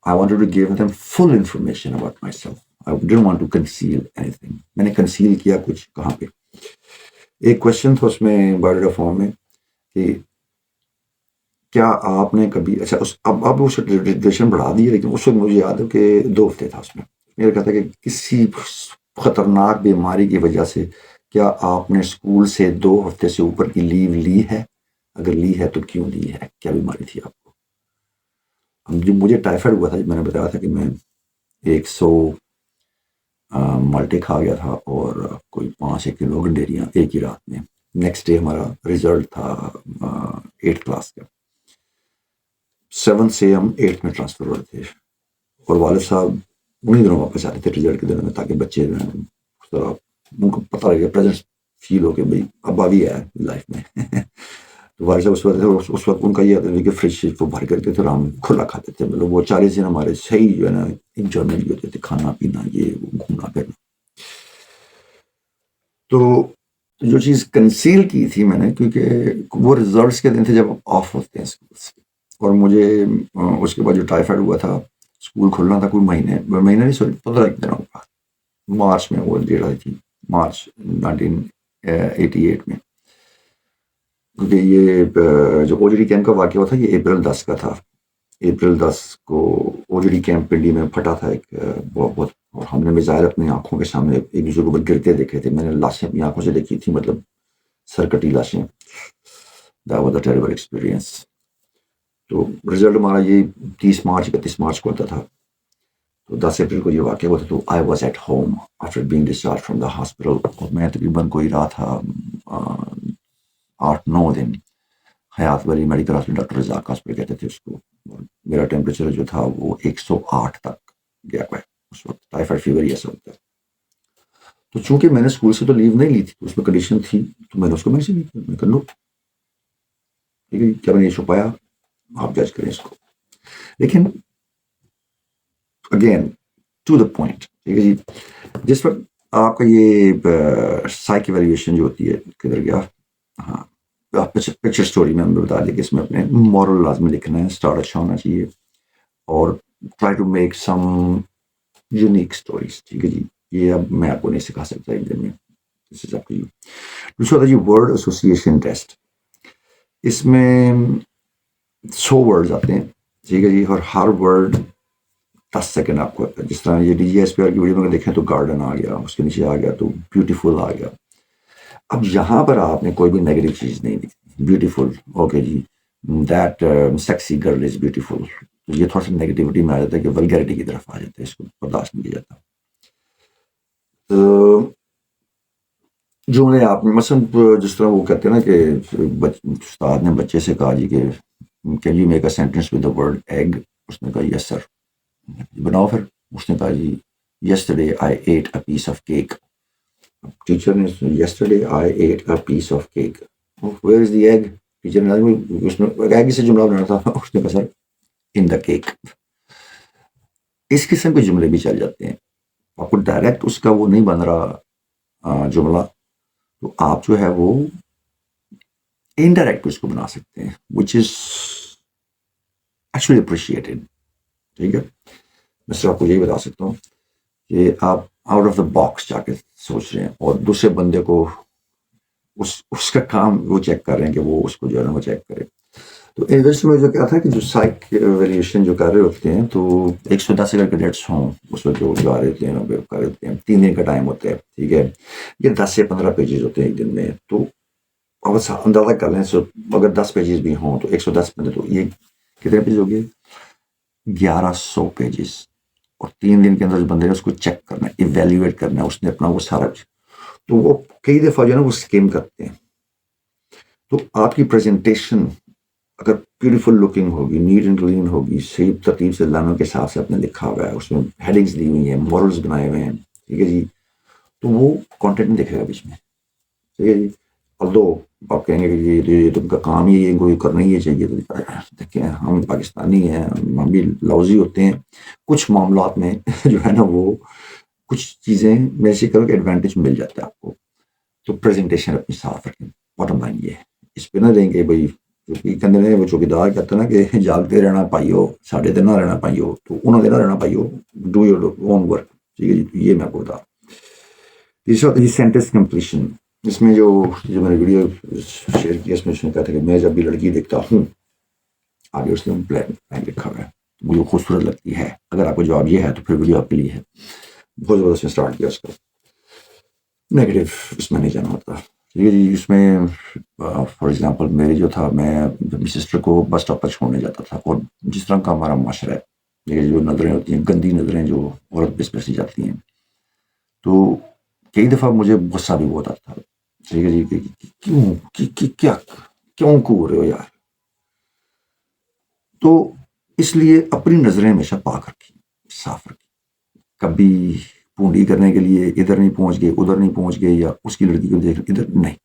I wanted to give them full information about myself. I didn't want to conceal anything. میں نے کنسیل کیا کچھ کہاں پہ. ایک کوشچن تھا اس میں بایو ڈاٹا فارم میں کہ کیا آپ نے کبھی، اچھا اب اس ڈیوریشن بڑھا دی ہے، لیکن اس وقت مجھے یاد ہے کہ 2 ہفتے تھا. اس میں میرا کہتا ہے کہ کسی خطرناک بیماری کی وجہ سے کیا آپ نے اسکول سے 2 ہفتے سے اوپر کی لیو لی ہے؟ اگر لی ہے تو کیوں لی ہے؟ کیا بیماری تھی آپ کو؟ جب مجھے ٹائیفائڈ ہوا تھا، میں نے بتایا تھا کہ میں 100 مالٹے کھا گیا تھا اور کوئی 5 کلو گنڈیریاں ایک ہی رات میں. نیکسٹ ڈے ہمارا رزلٹ تھا 8th کلاس کا. 7 سے ہم 8th میں ٹرانسفر ہوئے تھے، اور والد صاحب انہیں دنوں واپس آتے تھے رزلٹ کے دنوں میں، تاکہ بچے جو ہیں اس طرح ان کو پتہ لگے، پریزنٹ فیل ہو کہ بھائی ابا بھی ہے لائف میں. تو والد صاحب اس وقت ان کا یہ آتا تھا کہ فریج کو بھر کرتے تھے اور ہم کھلا کھاتے تھے. مطلب وہ 40 دن ہمارے صحیح جو ہے نا انجوائمنٹ ہوتے تھے، کھانا پینا، یہ گھومنا پھرنا. تو جو چیز کنسیل کی تھی میں نے، کیونکہ وہ ریزلٹس کے دن تھے جب آف ہوتے ہیں اسکول سے، اور مجھے اس کے بعد جو ٹائیفائڈ ہوا تھا، اسکول کھلنا تھا کوئی مہینے نہیں، سوری 15 دنوں کا، مارچ میں وہ ڈیٹ آئی تھی، مارچ 1988 میں. کیونکہ یہ جو او جی ڈی کیمپ کا واقعہ تھا یہ اپریل 10 کا تھا. اپریل 10 کو او جی ڈی کیمپ پنڈی میں پھٹا تھا ایک بہت، اور ہم نے میزائل اپنی آنکھوں کے سامنے ایک دوسرے کے اوپر گرتے دیکھے تھے. میں نے لاشیں اپنی آنکھوں سے دیکھی تھی، مطلب سرکٹی لاشیں. That was a terrible experience. تو رزلٹ ہمارا یہ 30 مارچ 31 مارچ کو ہوتا تھا. تو 10 اپریل کو یہ واقعہ ہوا تھا. تو I was at home after being discharge from the hospital, اور میں تقریباً کوئی رہا تھا 8-9 دن. حیات والی میڈیکل ہاسپٹل ڈاکٹر رزاق ہاسپٹل کہتے تھے اس کو. میرا ٹیمپریچر جو تھا وہ 108 تک گیا ہوا ہے اس وقت. ٹائیفائڈ فیور ایسا ہوتا ہے. تو چونکہ میں نے اسکول سے تو لیو نہیں لی تھی, اس میں کنڈیشن تھی, تو میں نے اس کو مینشن نہیں کیا. میں کر لو ٹھیک ہے جی, کیا میں نے یہ چھپایا, آپ جج کریں اس کو. لیکن اگین ٹو دا پوائنٹ, ٹھیک ہے جی, جس وقت آپ کا یہ سائیک ایویلیویشن جو ہوتی ہے کدھر گیا, ہاں پکچر اسٹوری میں ہم نے بتا دیا کہ اس میں اپنے مورل لازمی لکھنا ہے, اسٹارٹ اچھا ہونا چاہیے, اور try to make some unique stories. ٹھیک ہے جی, یہ اب میں آپ کو نہیں سکھا سکتا ایک دن میں. دوسرا ہوتا ہے جی ورڈ ایسوسیشن ٹیسٹ. اس میں 100 ورڈز آتے ہیں, ٹھیک ہے جی, اور ہر ورڈ 10 سیکنڈ آپ کو. جس طرح یہ D G S P R کی ویڈیو میں دیکھیں تو گارڈن آ گیا, اس کے نیچے آ گیا تو بیوٹیفل آ گیا. اب یہاں پر آپ نے کوئی بھی نیگیٹو چیز نہیں دی. بیوٹیفل, اوکے جی, that sexy girl is beautiful. یہ تھوڑا سا نیگیٹیوٹی میں آ جاتا ہے کہ ولگیرٹی کی طرف آ جاتا ہے, اس کو برداشت نہیں کیا جاتا. تو جملے آپ مثلاً جس طرح وہ کہتے ہیں نا کہ استاد نے بچے سے کہا جی کہ can you make a sentence with the word egg. اس نے کہا یس سر. بناؤ پھر. اس نے کہا جی yesterday I ate a piece of cake. Teacher نے yesterday I ate a piece of cake, where is the egg. Teacher نے اس میں ایگ سے جملہ بنانا تھا, اس نے کہا سر ان دا کیک. اس قسم کے جملے بھی چل جاتے ہیں. آپ کو ڈائریکٹ اس کا وہ نہیں بن رہا جملہ, تو آپ جو ہے وہ انڈائریکٹ اس کو بنا سکتے ہیں, وچ از ایکچولی اپریشیٹڈ. ٹھیک ہے, میں صرف آپ کو یہی بتا سکتا ہوں کہ آپ آؤٹ آف دا باکس جا کے سوچ رہے ہیں, اور دوسرے بندے کو اس کا کام وہ چیک کر رہے ہیں کہ وہ اس کو جو ہے نا وہ چیک کرے. تو انویسٹ میں جو کیا تھا کہ جو سائیک ایویلیویشن جو کر رہے ہوتے ہیں, تو 110 اگر کیڈیٹس ہوں اس وقت جو آ رہے ہوتے ہیں کر رہے ہوتے ہیں, 3 دن کا ٹائم ہوتا ہے. ٹھیک ہے, یہ 10 سے 15 پیجز ہوتے ہیں ایک دن میں. تو آپ اندازہ کر لیں, اگر 10 پیجز بھی ہوں تو 110 میں, تو یہ کتنے پیج ہو گئے, 1100 پیجز. اور 3 دن کے اندر بندے نے اس کو چیک کرنا ہے, ایویلیویٹ کرنا ہے, اس نے اپنا وہ سارا. تو وہ کئی دفعہ جو ہے نا وہ اسکیم کرتے ہیں. تو آپ کی پریزنٹیشن اگر بیوٹیفل لکنگ ہوگی, نیٹ اینڈ کلین ہوگی, صحیح ترتیب سے لائنوں کے حساب سے آپ نے لکھا ہوا ہے, اس میں ہیڈنگس دی ہوئی ہیں, مورلز بنائے ہوئے ہیں, ٹھیک ہے جی, تو وہ کانٹینٹ نہیں دکھے گا بیچ میں. ٹھیک ہے جی, اب دو آپ کہیں گے کہ یہ تم کا کام ہی ہے, کوئی کرنا ہی چاہیے. تو دیکھیں ہم پاکستانی ہیں, ہم بھی لفظی ہوتے ہیں کچھ معاملات میں جو ہے نا, وہ کچھ چیزیں میں سے کرو کہ ایڈوانٹیج مل جاتا ہے آپ کو. تو پریزنٹیشن اپنی صاف رکھیں. باٹم لائن یہ ہے, اس پہ نہ دیں گے بھائی کہتے وہ چوکیدار کہتے نا کہ جاگتے رہنا پائیو, ساڑھے دن نہ رہنا پائیو, تو انہوں نے نہ رہنا پائیو, ڈو یور اون ورک. ٹھیک ہے جی, یہ میں آپ کو بتا. تیسرا ہوتا ہے سینٹینس کمپلیشن. اس میں جو میں نے ویڈیو شیئر کی, اس میں اس نے کہا تھا کہ میں جب بھی لڑکی دیکھتا ہوں, آگے اس نے پلان لکھا ہوا ہے, مجھے خوبصورت لگتی ہے. اگر آپ کو جواب یہ ہے تو پھر ویڈیو آپ کے لیے ہے. بہت زبردست اسٹارٹ کیا اس کا. نیگیٹو اس میں نہیں جانا ہوتا. ٹھیک ہے جی, اس میں فار ایگزامپل میرے جو تھا, میں اپنی سسٹر کو بس اسٹاپ پر چھوڑنے جاتا تھا, اور جس طرح کا ہمارا معاشرہ ہے, یہ جو نظریں ہوتی ہیں, گندی نظریں جو عورت پہ سی جاتی ہیں, تو کئی دفعہ مجھے غصہ بھی بہت آتا تھا. ٹھیک ہے جی, کہ کیوں کو رہے ہو یار. تو اس لیے اپنی نظریں ہمیشہ پاک رکھی, صاف رکھی. کبھی پونڈی کرنے کے لیے ادھر نہیں پہنچ گئے, ادھر نہیں پہنچ گئے, یا اس کی لڑکی کو دیکھ ادھر نہیں,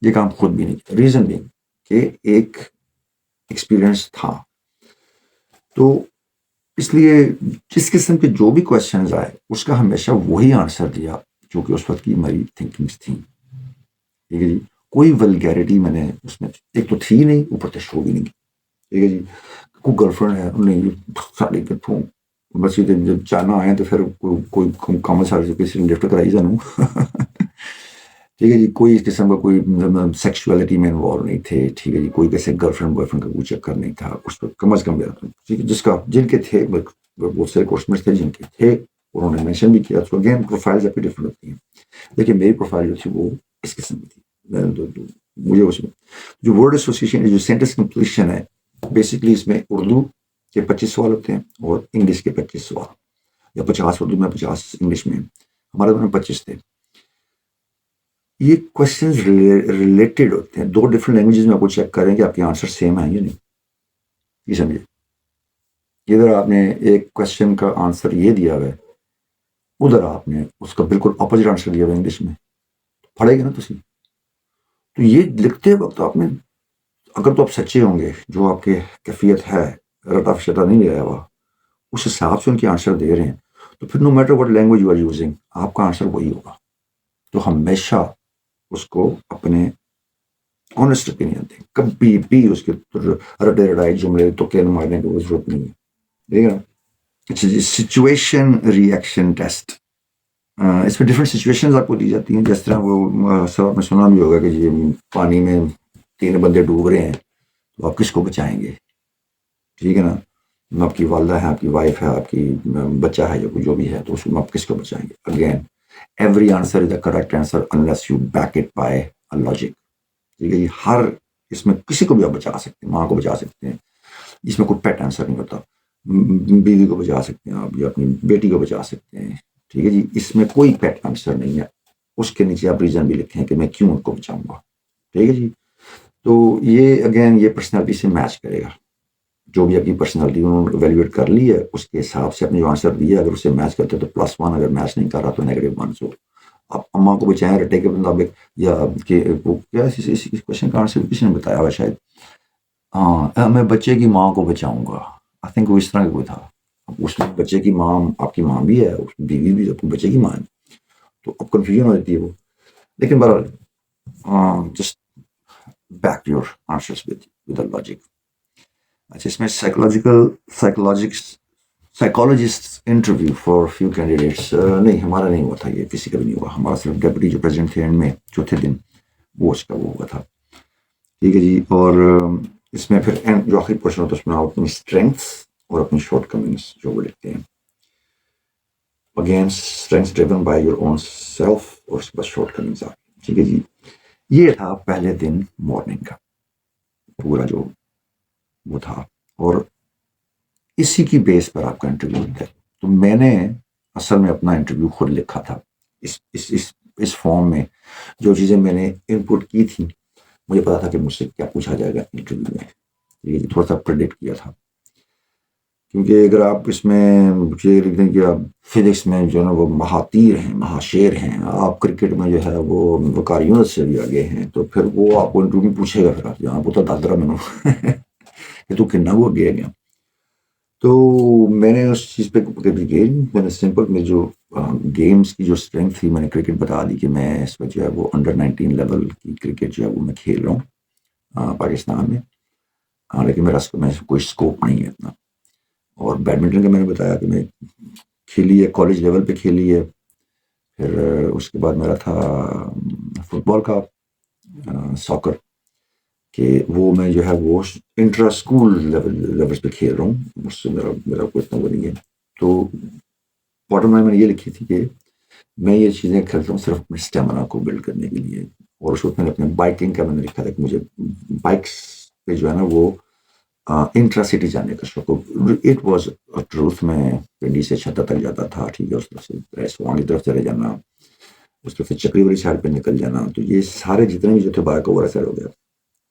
یہ کام خود بھی نہیں کیا. ریزن بھی کہ ایک ایکسپیرئنس تھا. تو اس لیے جس قسم کے جو بھی کوشچنز آئے, اس کا ہمیشہ وہی آنسر دیا جو کہ اس وقت کی ہماری تھنکنگس تھیں. ٹھیک ہے جی, کوئی ولگیرٹی میں نے اس میں ایک تو تھی نہیں, اوپر سے شو بھی نہیں کی. ٹھیک ہے جی, کوئی گرل فرینڈ ہے نہیں, ساڑی کتوں بس جب جانا آئے تو پھر کوئی کام سارے کسی نے لفٹ کرائی جانوں. ٹھیک ہے جی, کوئی اس قسم کا کوئی سیکشولیٹی میں انوالو نہیں تھے. ٹھیک ہے جی, کوئی کیسے گرل فرینڈ بوائے فرینڈ کا کوئی چکر نہیں تھا اس پر, کم از کم. ٹھیک ہے, جن کے تھے بہت سارے کورسمنٹس تھے جن کے تھے, انہوں نے مینشن بھی کیا. تو اگین پروفائلز اپنی ڈفرنٹ ہوتی ہیں, لیکن میری پروفائل جو تھی وہ اس قسم کی تھی. مجھے اس میں جو ورڈ ایسوسیشن, جو سینٹینس کمپلیشن ہے, بیسکلی اس میں اردو کے 25 سوال ہوتے ہیں اور انگلش کے 25 سوال, یا 50 اردو میں 50 انگلش میں. ہمارے دونوں 25 تھے. یہ کوشچنز ریلیٹڈ ہوتے ہیں. 2 ڈفرینٹ لینگویجز میں آپ کو چیک کریں کہ آپ کے آنسر سیم ہیں یا نہیں. یہ سمجھے, ادھر آپ نے ایک کوشچن کا آنسر یہ دیا ہوا ہے, ادھر آپ نے اس کا بالکل اپوزٹ آنسر دیا ہوا ہے انگلش میں, پڑھے گا نا تسی. تو یہ لکھتے وقت آپ نے, اگر تو آپ سچے ہوں گے, جو آپ کے کیفیت ہے, رٹا فشتا نہیں لیا ہوا, اس حساب سے ان کے آنسر دے رہے ہیں, تو پھر no matter what language you are using, آپ کا آنسر وہی ہوگا. تو ہمیشہ اس کو اپنے آنےسٹ اوپینین دیں, کبھی بھی اس کے رٹے رٹائے جملے تو کین مارنے کی ضرورت نہیں ہے. ٹھیک ہے نا. اچھا جی, سچویشن ریئیکشن ٹیسٹ. اس میں ڈفرینٹ سچویشنز آپ کو دی جاتی ہیں. جس طرح وہ سب آپ نے سنا بھی ہوگا کہ جی پانی میں 3 بندے ڈوب رہے ہیں, تو آپ کس کو بچائیں گے. ٹھیک ہے نا. آپ کی والدہ ہے, آپ کی وائف ہے, آپ کی بچہ ہے, یا جو بھی ہے, تو اس میں آپ کس کو بچائیں گے. Again every answer is a correct answer unless you back it by a logic. ٹھیک ہے جی. ہر اس میں کسی کو بھی آپ بچا سکتے ہیں, ماں کو بچا سکتے ہیں, اس میں کوئی پیٹ آنسر نہیں ہوتا. بیوی کو بچا سکتے ہیں آپ, یا اپنی بیٹی کو بچا سکتے ہیں. ٹھیک ہے جی. اس میں کوئی پیٹ آنسر نہیں ہے. اس کے نیچے آپ ریزن بھی لکھیں کہ میں کیوں ان کو بچاؤں گا. ٹھیک ہے جی. تو یہ اگین یہ پرسنالٹی سے میچ کرے گا. جو بھی آپ کی پرسنالٹی انہوں نے ایویلویٹ کر لی ہے, اس کے حساب سے اپنے جو آنسر دیا, اگر اسے میچ کرتے تو +1, اگر میچ نہیں کر رہا تو -1. سو آپ اماں کو بچائیں رٹے کے مطابق, یا کہ کیا اس کوشچن کا آنسر کسی نے بتایا ہوا شاید, ہاں میں بچے کی ماں کو بچاؤں گا. آئی تھنک وہ اس طرح کا کوئی تھا. اس میں بچے کی ماں آپ کی ماں بھی ہے, بیوی بھی بچے کی ماں ہے, تو اب کنفیوژن ہو جاتی ہے وہ. لیکن بہرحال just back your answers with logic. اچھا, اس میں psychologist interview for few candidates. نہیں, ہمارا نہیں ہوا تھا یہ, کسی کا بھی نہیں ہوا. ہمارا صرف ڈپٹی جو پریزیڈنٹ تھے اینڈ میں چوتھے دن, وہ اس کا وہ ہوا تھا. ٹھیک ہے جی. اور اس میں پھر جو آخری پورشن ہوتا ہے اس میں آپ اپنی اسٹرینگس اور اپنی شارٹ کمنگس جو وہ لکھتے ہیں. Again strengths driven by your own self, اور اس کے بعد شارٹ کمنگس آپ. ٹھیک ہے جی. یہ تھا پہلے دن مارننگ کا پورا جو وہ تھا, اور اسی کی بیس پر آپ کا انٹرویو ہوتا ہے. تو میں نے اصل میں اپنا انٹرویو خود لکھا تھا اس فارم میں. جو چیزیں میں نے ان پٹ کی تھیں, مجھے پتا تھا کہ مجھ سے کیا پوچھا جائے گا انٹرویو میں. یہ تھوڑا سا پریڈکٹ کیا تھا, کیونکہ اگر آپ اس میں لکھ دیں کہ آپ فزکس میں جو ہے نا وہ مہاتیر ہیں, مہاشیر ہیں, آپ کرکٹ میں جو ہے وہ وقار یونس سے بھی آگے ہیں, تو پھر وہ آپ کو انٹرویو میں پوچھے گا. پھر آپ جہاں پوتا دادرا میں کہ تو کنا وہ گیا. تو میں نے اس چیز پہ میں نے سمپل میں جو گیمز کی جو اسٹرینتھ تھی, میں نے کرکٹ بتا دی کہ میں اس میں جو ہے وہ انڈر-19 لیول کی کرکٹ جو ہے وہ میں کھیل رہا ہوں پاکستان میں, لیکن میرا کوئی اسکوپ نہیں ہے اتنا. اور بیڈمنٹن کا میں نے بتایا کہ میں کھیلی ہے, کالج لیول پہ کھیلی ہے. پھر اس کے بعد میرا تھا فٹ بال کا, ساکر, کہ وہ میں جو ہے وہ انٹرا اسکول لیول پہ کھیل رہا ہوں. اس سے میرا کوئی اتنا وہ نہیں ہے. تو باٹم لائن میں نے یہ لکھی تھی کہ میں یہ چیزیں کھیلتا ہوں صرف اپنے اسٹیمنا کو بلڈ کرنے کے لیے. اور اس وقت میں نے اپنے بائکنگ کا میں نے لکھا تھا کہ مجھے بائکس پہ جو ہے نا وہ انٹرا سٹی جانے کا شوق. It was truth. میں پنڈی سے چھتہ تک جاتا تھا. ٹھیک ہے. اس طرف سے سوان کی طرف چلے جانا, اس طرف سے چکری والی سائڈ پہ نکل جانا. تو یہ سارے جتنے بھی جو تھے بارہ کور سائڈ ہو گیا,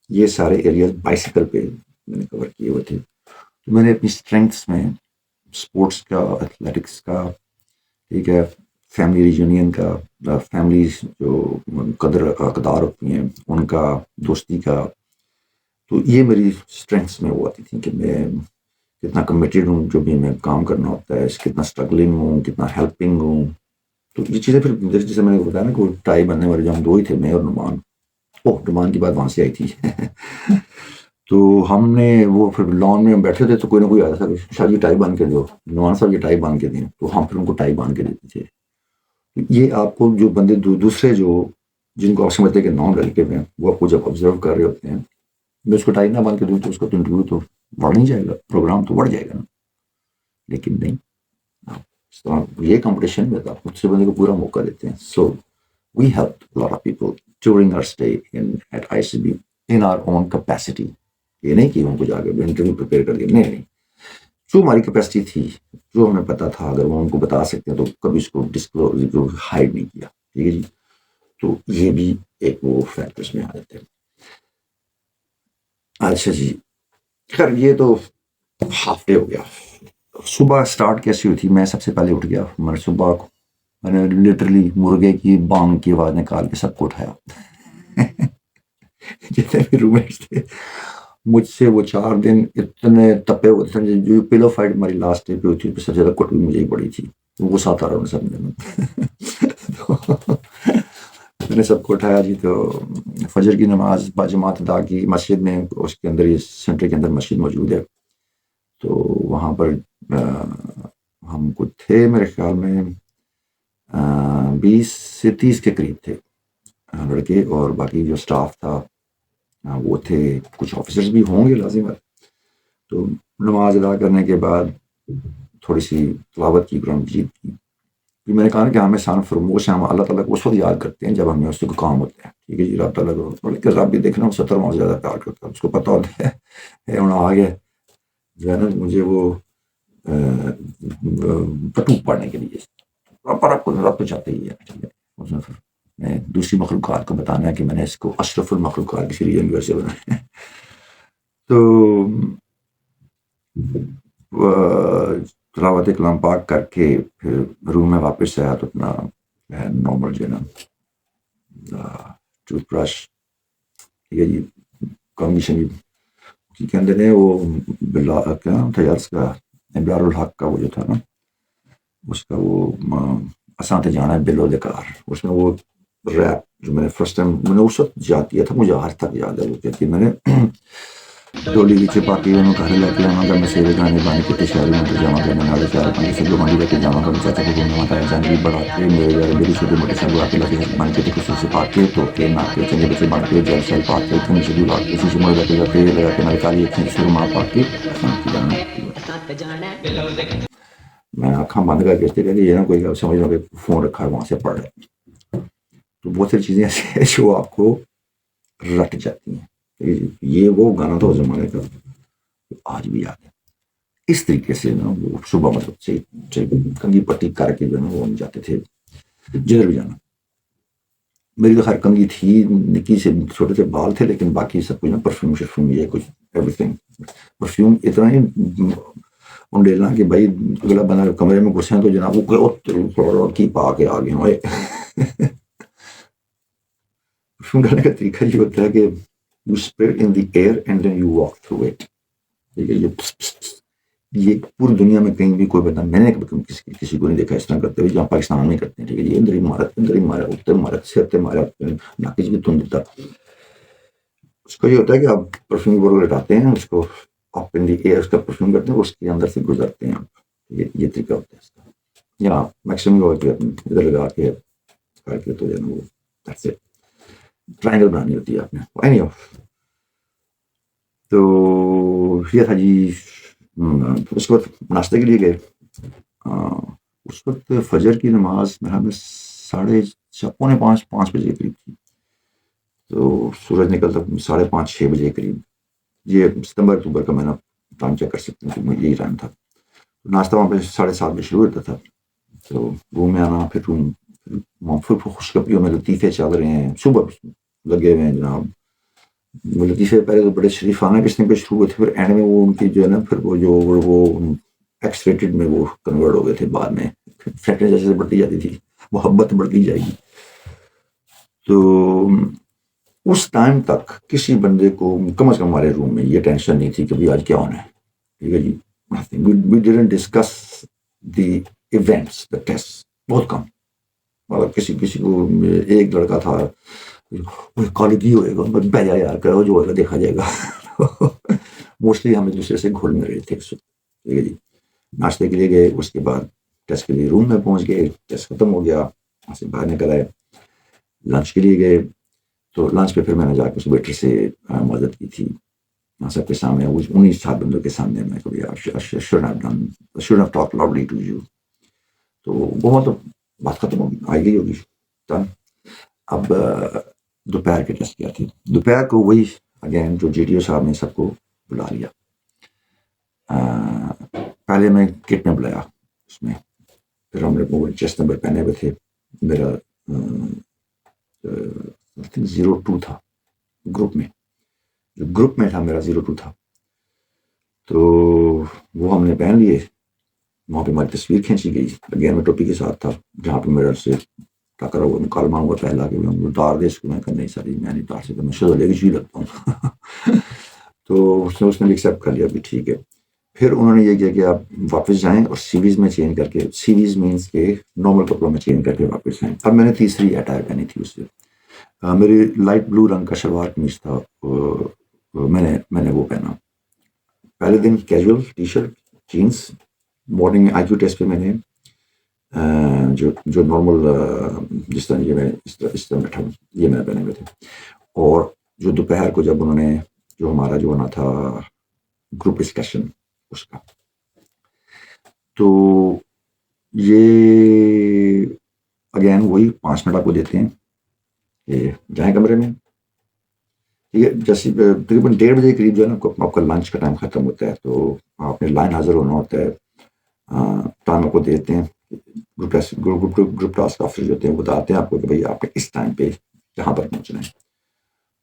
یہ سارے ایریاز بائسیکل پہ میں نے کور کیے ہوئے تھے. تو میں نے اپنی اسٹرینگس میں اسپورٹس کا, ایتھلیٹکس کا, ٹھیک ہے, فیملی ریجونین کا, فیملی جو اقدار ہوتی ہیں ان کا, دوستی کا, تو یہ میری اسٹرینگس میں وہ آتی تھی کہ میں کتنا کمیٹیڈ ہوں, جو بھی میں کام کرنا ہوتا ہے, کتنا اسٹرگلنگ ہوں, کتنا ہیلپنگ ہوں. تو یہ چیزیں پھر جیسے میں نے بتایا نا کہ ٹائی بننے والے جو ہم 2 ہی تھے, میں اور نعمان. نعمان کی بات وہاں سے آئی تھی. تو ہم نے وہ پھر لان میں بیٹھے تھے, تو کوئی نہ کوئی آتا تھا کہ شاہ جی ٹائی باندھ کے دو, نعمان صاحب یہ ٹائی باندھ کے دیں, تو ہم پھر ان کو ٹائی باندھ کے دیتے تھے. یہ آپ کو جو بندے دوسرے جو جن کو آپ سمجھتے کہ نان ریلیٹیو ہیں, وہ آپ کو جب آبزرو کر رہے ہوتے ہیں, میں اس کو ٹائی نہ باندھ کے دوں تو اس کا تو انٹرویو تو بڑھ نہیں جائے گا, پروگرام تو بڑھ جائے گا نا. لیکن نہیں, اس طرح یہ کمپٹیشن میں آپ دوسرے بندے کو پورا موقع دیتے ہیں. So we help lot of people during our stay at I C B in our own capacity. یہ نہیں کہ ان کو جا کے انٹرویو پریپیئر کر دیا, نہیں. جو ہماری کیپیسٹی تھی, جو ہمیں پتا تھا, اگر وہ ان کو بتا سکتے ہیں تو کبھی اس کو ڈسکلوز ہائڈ نہیں کیا. ٹھیک ہے جی. تو یہ بھی ایک وہ فیکٹرس میں آ جاتے ہیں. اچھا جی، خیر یہ تو ہاف ڈے ہو گیا. صبح اسٹارٹ کیسی ہوئی تھی؟ میں سب سے پہلے اٹھ گیا. میں صبح کو میں نے لٹرلی مرغے کی بانگ کی آواز نکال کے سب کو اٹھایا. جتنے بھی روم میٹس تھے مجھ سے وہ 4 دن اتنے تپے ہوئے تھے. جو پلو فائٹ ہماری لاسٹ ڈے پہ ہوئی تھی سب سے زیادہ کٹ بھی مجھے ہی پڑی تھی. وہ ساتھ آ رہا ہوں سب میں نے سب کو اٹھایا جی. تو فجر کی نماز باجماعت ادا کی مسجد میں. اس کے اندر یہ سینٹر کے اندر مسجد موجود ہے. تو وہاں پر ہم کو تھے میرے خیال میں 20 سے 30 کے قریب تھے لڑکے. اور باقی جو سٹاف تھا وہ تھے. کچھ آفیسرز بھی ہوں گے لازم ہے. تو نماز ادا کرنے کے بعد تھوڑی سی تلاوت کی قرآن مجید کی. میں نے کہا نا کہ ہمیں سان فرموش ہیں. ہم اللہ تعالیٰ کو اس وقت یاد کرتے ہیں جب ہمیں اس سے کوئی کام ہوتے ہیں. ٹھیک ہے جی. رب تعالیٰ کو لیکن رب بھی دیکھنا 70 ماہ زیادہ پیار کرتا ہے. اس کو پتہ ہوتا ہے ہوں آ گیا جو ہے نا مجھے وہ پٹو پڑھنے کے لیے. رب تو چاہتے ہی ہے. ٹھیک ہے. میں دوسری مخلوقات کو بتانا ہے کہ میں نے اس کو اشرف المخلوقات کسی ریجن میں سے بنایا ہے. تو تلاوت کلام پاک کر کے پھر روم میں واپس آیا. تو اپنا نارمل جو ہے نا ٹوتھ برش. ٹھیک ہے جی. کمیشن کے اندر ہے وہ کیا نام تھا یار اس کا؟ ابرار الحق کا وہ جو تھا نا اس کا وہ اسانتے جانا ہے بلو دکار. اس میں وہ ریپ جو میں نے فرسٹ ٹائم میں نے اس وقت یاد کیا تھا. مجھے آج تک یاد ہے وہ کہتی میں نے ڈولی کی چپا کے انہوں گھر لے کے آواں گا. میں سیرے گانے بانے کے شہری منتر جاواں گا. میں نالے 4 5 سے جو منڈی لے کے جاواں گا. میں چاچا کو گھومنا ماتا ہے جانوی بڑھا کے میرے یار میری چھوٹے موٹے سب آ کے لگے بن کے خوشی سے پا کے تو کے نہ کے چنگے بچے بن کے جیل شیل پا کے تھنی سے بھی لا کے شیشے مڑ لگے جاتے لگا کے نال کالی اکھیں سے رومال پا کے میں آنکھاں بند کر کے کہ یہ نا کوئی سمجھ لو کہ فون رکھا ہے وہاں سے پڑھ رہے. تو بہت ساری چیزیں ایسی ہیں جو آپ کو رٹ جاتی ہیں. یہ وہ گانا تھا اس زمانے کا آج بھی یاد ہے. اس طریقے سے نا وہ صبح مطلب سے کنگھی پٹی کر کے جو ہے نا وہ ہم جاتے تھے جدھر بھی جانا. میری تو خیر کنگھی تھی نکی سے چھوٹے سے بال تھے لیکن باقی سب کچھ نا پرفیوم شرفیوم یہ کچھ ایوری تھنگ. پرفیوم اتنا ہی انڈیلنا کہ بھائی اگلا بندہ کمرے میں گھسے ہیں تو جناب وہ کی پا کے آ گئے. پرفیوم ڈالنے کا طریقہ یہ ہوتا ہے کہ you spray it in the air and then you walk through it. ٹھیک ہے. یہ پوری دنیا میں کہیں بھی کوئی بندہ میں نے کسی کو نہیں دیکھا اس طرح کرتے ہوئے جہاں پاکستان میں کرتے ہیں. ٹھیک ہے. یہ ادھر ہی مارا اتر مارا سر مارا ناکش بھی تم دیتا. اس کو یہ ہوتا ہے کہ آپ پرفیوم بور لٹاتے ہیں اس کو آپ ان دی ایئر اس کا پرفیوم کرتے ہیں اس کے اندر سے گزرتے ہیں آپ. یہ طریقہ ہوتا ہے اس کا. یا میکسیمم ادھر لگا کے کر کے تو جو ہے نا وہ ٹرائنگل بنانی ہوتی ہے آپ نے. تو یہ تھا جی. اس وقت ناشتے کے لیے گئے. اس وقت فجر کی نماز میرا میں 4:30 بجے قریب تھی. تو سورج نکلتا 5:30 6 بجے قریب. یہ ستمبر اکتوبر کا میں نے ٹائم چیک کر سکتا ہوں کہ یہی ٹائم تھا. ناشتہ وہاں پہ 7:30 بجے شروع ہوتا تھا. تو روم میں آنا پھر روم پھر خوشخبریوں میں لطیفے چل رہے ہیں. صبح لگے ہوئے ہیں جناب لطیفے. پہلے تو بڑے شریفانہ قسم پہ شروع ہوئے تھے. پھر اینڈ میں وہ ان کی جو ہے نا پھر وہ جو وہ ایکس ریٹڈ میں وہ کنورٹ ہو گئے تھے. بعد میں فیکٹری جیسے بڑھتی جاتی تھی محبت بڑھتی جائے گی. تو اس ٹائم تک کسی بندے کو کم از کم ہمارے روم میں یہ ٹینشن نہیں تھی کہ بھائی آج کیا ہونا ہے. ٹھیک ہے جی. We didn't discuss the events, the tests. بہت کم. مطلب کسی کو ایک لڑکا تھا کالج کی ہوئے گا بہ جائے یار کرو جو ہوگا دیکھا جائے گا. موسٹلی ہم ایک دوسرے سے گھل مل رہے تھے. ٹھیک ہے جی. ناشتے کے لیے گئے. اس کے بعد ٹیسٹ کے لیے روم میں پہنچ گئے. ٹیسٹ ختم ہو گیا. وہاں سے باہر نکل آئے. لنچ کے لیے گئے. تو لنچ پہ پھر میں نے جا کے اس ویٹر سے مدد کی تھی. سب کے سامنے 19 بندوں کے سامنے میں کبھی should have talked loudly to you. تو وہ مطلب بات ختم ہوگی آئی گئی ہوگی. اب دوپہر کے ٹیسٹ کیا تھی. دوپہر کو وہی اگین جو جی ڈی او صاحب نے سب کو بلا لیا. پہلے میں کٹ میں بلایا. اس میں پھر ہم نے وہ چیسٹ نمبر پہنے ہوئے تھے. میرا 02 تھا گروپ میں، جو گروپ میں تھا میرا 02 تھا، تو وہ ہم نے پہن لیے، وہاں پہ ہماری تصویر کھینچی گئی، اگین میں ٹوپی کے ساتھ تھا، جہاں پہ میرا سے ٹکرا ہوا مکالمہ ہوا پہلا کہ اتار دے اس کو، میں کہا نہیں ساری میں نہیں اتار سکتا، میں شزا لے کے چی لگتا ہوں تو اس نے ایکسیپٹ کر لیا بھی ٹھیک ہے۔ پھر انہوں نے یہ کیا کہ آپ واپس جائیں اور سیویز میں چینج کر کے، سیویز مینس کے نارمل کپڑوں میں چینج کر کے واپس آئیں۔ اب میں نے تیسری اٹائر پہنی تھی اس سے، میری لائٹ بلو رنگ کا شلوار قمیص تھا، میں نے وہ پہنا۔ پہلے دن casual T shirt jeans, morning I Q test پہ میں نے جو نارمل جس طرح یہ میں اس طرح بیٹھا ہوں یہ میں نے پہنے ہوئے تھے، اور جو دوپہر کو جب انہوں نے جو ہمارا جو ہونا تھا گروپ ڈسکشن اس کا، تو یہ اگین وہی 5 منٹ آپ کو دیتے ہیں کہ جائیں کمرے میں، ٹھیک ہے، جیسے تقریباً 1:30 بجے کے قریب جو ہے نا آپ کا لنچ کا ٹائم ختم ہوتا ہے، تو آپ نے لائن حاضر ہونا ہوتا ہے، ٹائم آپ کو دیتے ہیں، گروپ ٹاسک آفیسر جو ہوتے ہیں وہ بتاتے ہیں آپ کو کہ بھائی آپ نے اس ٹائم پہ کہاں پر پہنچنا ہے۔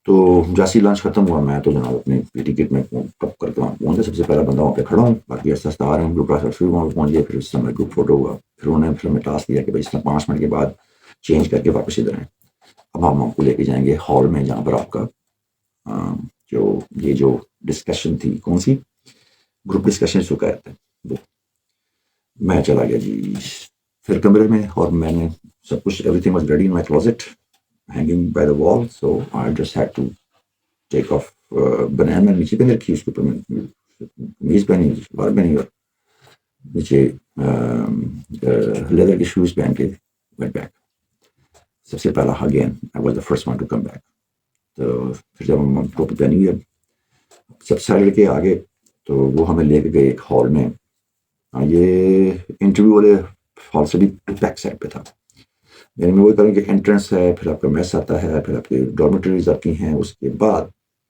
تو جیسے ہی لنچ ختم ہوا میں تو جناب اپنے ٹکٹ میں کب کر کے وہاں پہنچا، سب سے پہلا بندہ وہاں پہ کھڑا ہوں، باقی ایسا آ رہے ہیں، گروپ ٹاسک آفیسر وہاں پہ پہنچ گئے، پھر اس طرح گروپ فوٹو ہوا، پھر انہوں نے ہمیں ٹاسک دیا کہ بھائی اس طرح 5 منٹ کے بعد چینج کر کے واپس ادھر آئیں۔ اب ہم آپ کو لے کے جائیں گے ہال میں جہاں پر آپ کا جو ڈسکشن تھی، کون سی گروپ ڈسکشن جو کہتے ہیں وہ، میں چلا گیا جی پھر کمرے میں، اور میں نے سب کچھ everything was ready in my closet hanging by the wall, so I just had to take off بنیان میں نیچے پہن رکھی، اس کے اوپر میں قمیض پہنی، شلوار پہنی، اور نیچے لیدر کے شوز پہن کے وینٹ بیک۔ سب سے پہلا again I was the first one to come back. تو پھر جب ہم ٹوپی پہنی ہوئی، سب سارے لڑکے آگے، تو وہ ہمیں لے کے گئے ایک ہال میں، یہ انٹرویو والے ہال سے بھی بیک سائڈ پہ تھا، یعنی میں وہی کروں کہ انٹرنس ہے، پھر آپ کا میس آتا ہے، پھر آپ کی ڈارمیٹریز آتی ہیں، اس کے بعد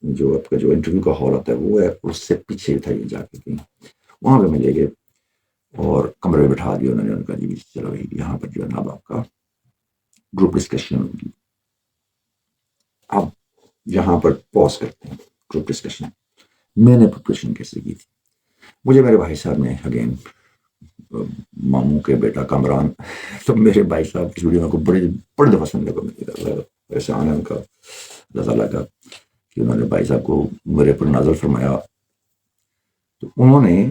جو آپ کا جو انٹرویو کا ہال آتا ہے وہ ہے، اس سے پیچھے تھا یہ جا کے، وہاں پہ میں لے گئے اور کمرے میں بٹھا دیا انہوں نے، ان کا جی چلو یہاں پر جو ہے نا اب آپ کا گروپ ڈسکشن ہوگی۔ اب یہاں پر پاز کرتے ہیں، گروپ ڈسکشن میں نے پریپریشن کیسے کی تھی، مجھے میرے بھائی صاحب نے اگین ماموں کے بیٹا کامران، تو میرے بھائی صاحب کی ویڈیو کو بڑے دفعہ سننے کو ملی، احسان ہے ان کا اللہ تعالیٰ کا کہ انہوں نے بھائی صاحب کو میرے پر نازل فرمایا۔ تو انہوں نے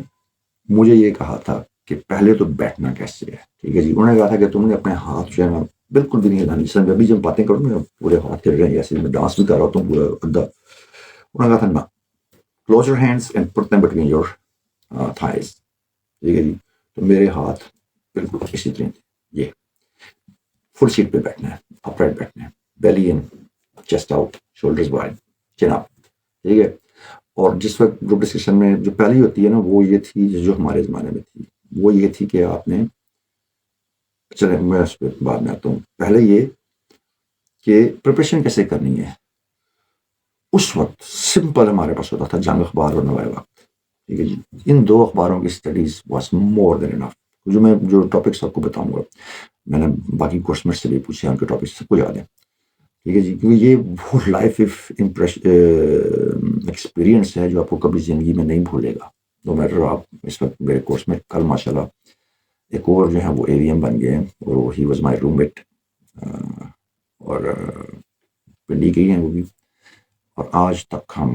مجھے یہ کہا تھا کہ پہلے تو بیٹھنا کیسے ہے، ٹھیک ہے جی، انہوں نے کہا تھا کہ تم نے اپنے ہاتھ جو ہے نا بالکل بھی نہیں ہلانی، جس طرح ابھی جب باتیں کروں میں پورے ہاتھ چل رہے ہیں، ایسے میں ڈانس بھی کر رہا ہوتا ہوں پورا ادھا، انہوں نے کہا تھا نا close your hands and put them between your thighs, ٹھیک ہے جی، تو میرے ہاتھ بالکل اسی طرح یہ فل سیٹ پہ بیٹھنا ہے، اپ رائٹ بیٹھنا ہے، بیلی ان، چیسٹ آؤٹ، شولڈرز وائڈ، چین اپ، ٹھیک ہے۔ اور جس وقت گروپ ڈسکشن میں جو پہلی ہوتی ہے نا وہ یہ تھی جو ہمارے زمانے میں تھی، وہ یہ تھی کہ آپ نے، چلے میں اس پہ بعد میں آتا ہوں، پہلے یہ کہ پریپریشن کیسے کرنی ہے۔ اس وقت سمپل ہمارے پاس ہوتا تھا جنگ اخبار اور نوائے وقت، ٹھیک ہے جی، ان 2 اخباروں کی اسٹڈیز واز مور دین انف۔ جو ٹاپکس آپ کو بتاؤں گا میں نے باقی کورس میں سے بھی پوچھے، ان کے ٹاپکس سب کو یاد ہے، ٹھیک ہے جی، کیونکہ یہ وہ لائف ایکسپیرئنس ہے جو آپ کو کبھی زندگی میں نہیں بھولے گا، نو میٹر آپ اس وقت میرے کورس میں، کل ماشاء اللہ ایک اور جو ہے وہ اے وی ایم بن گئے ہیں، اور he was my room meat, اور پنڈی کے ہی ہیں وہ بھی، اور آج تک ہم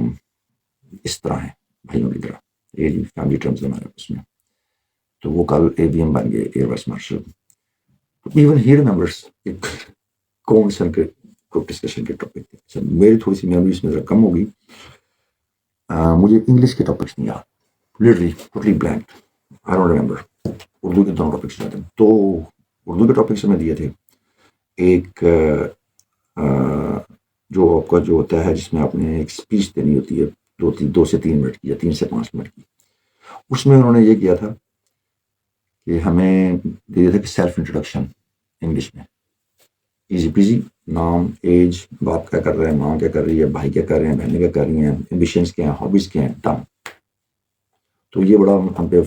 اس طرح ہیں بھائیوں کی طرح، یہ جی فیملی ٹرمز ہمارے اس میں، تو وہ کل اے وی ایم بن گئے، ایئر وائس مارشل، ایون ہی ریمبرس کون سن کے گروپ ڈسکشن کے ٹاپک تھے۔ میری تھوڑی سی میموری اس میں ذرا کم ہوگی، مجھے انگلش کے ٹاپکس نہیں یاد، literally totally blank, I don't remember. Urdu کے دونوں ٹاپکس یاد ہیں، تو اردو کے ٹاپکس میں دیے تھے، ایک جو آپ کا جو ہوتا ہے جس میں آپ نے ایک اسپیچ دینی ہوتی ہے 2 سے 3 منٹ کی یا 3 سے 5 منٹ کی، اس میں انہوں نے یہ کیا تھا کہ ہمیں دیا تھا کہ سیلف انٹروڈکشن انگلش میں، ایزی پیزی، نام، ایج، باپ کیا کر رہے ہیں، ماں کیا کر رہی ہے، بھائی کیا کر رہے ہیں، بہنیں کیا کر رہی ہیں، ایمبیشنس کیا ہیں، ہابیز کیا ہیں، ڈن۔ تو یہ بڑا ہم پہ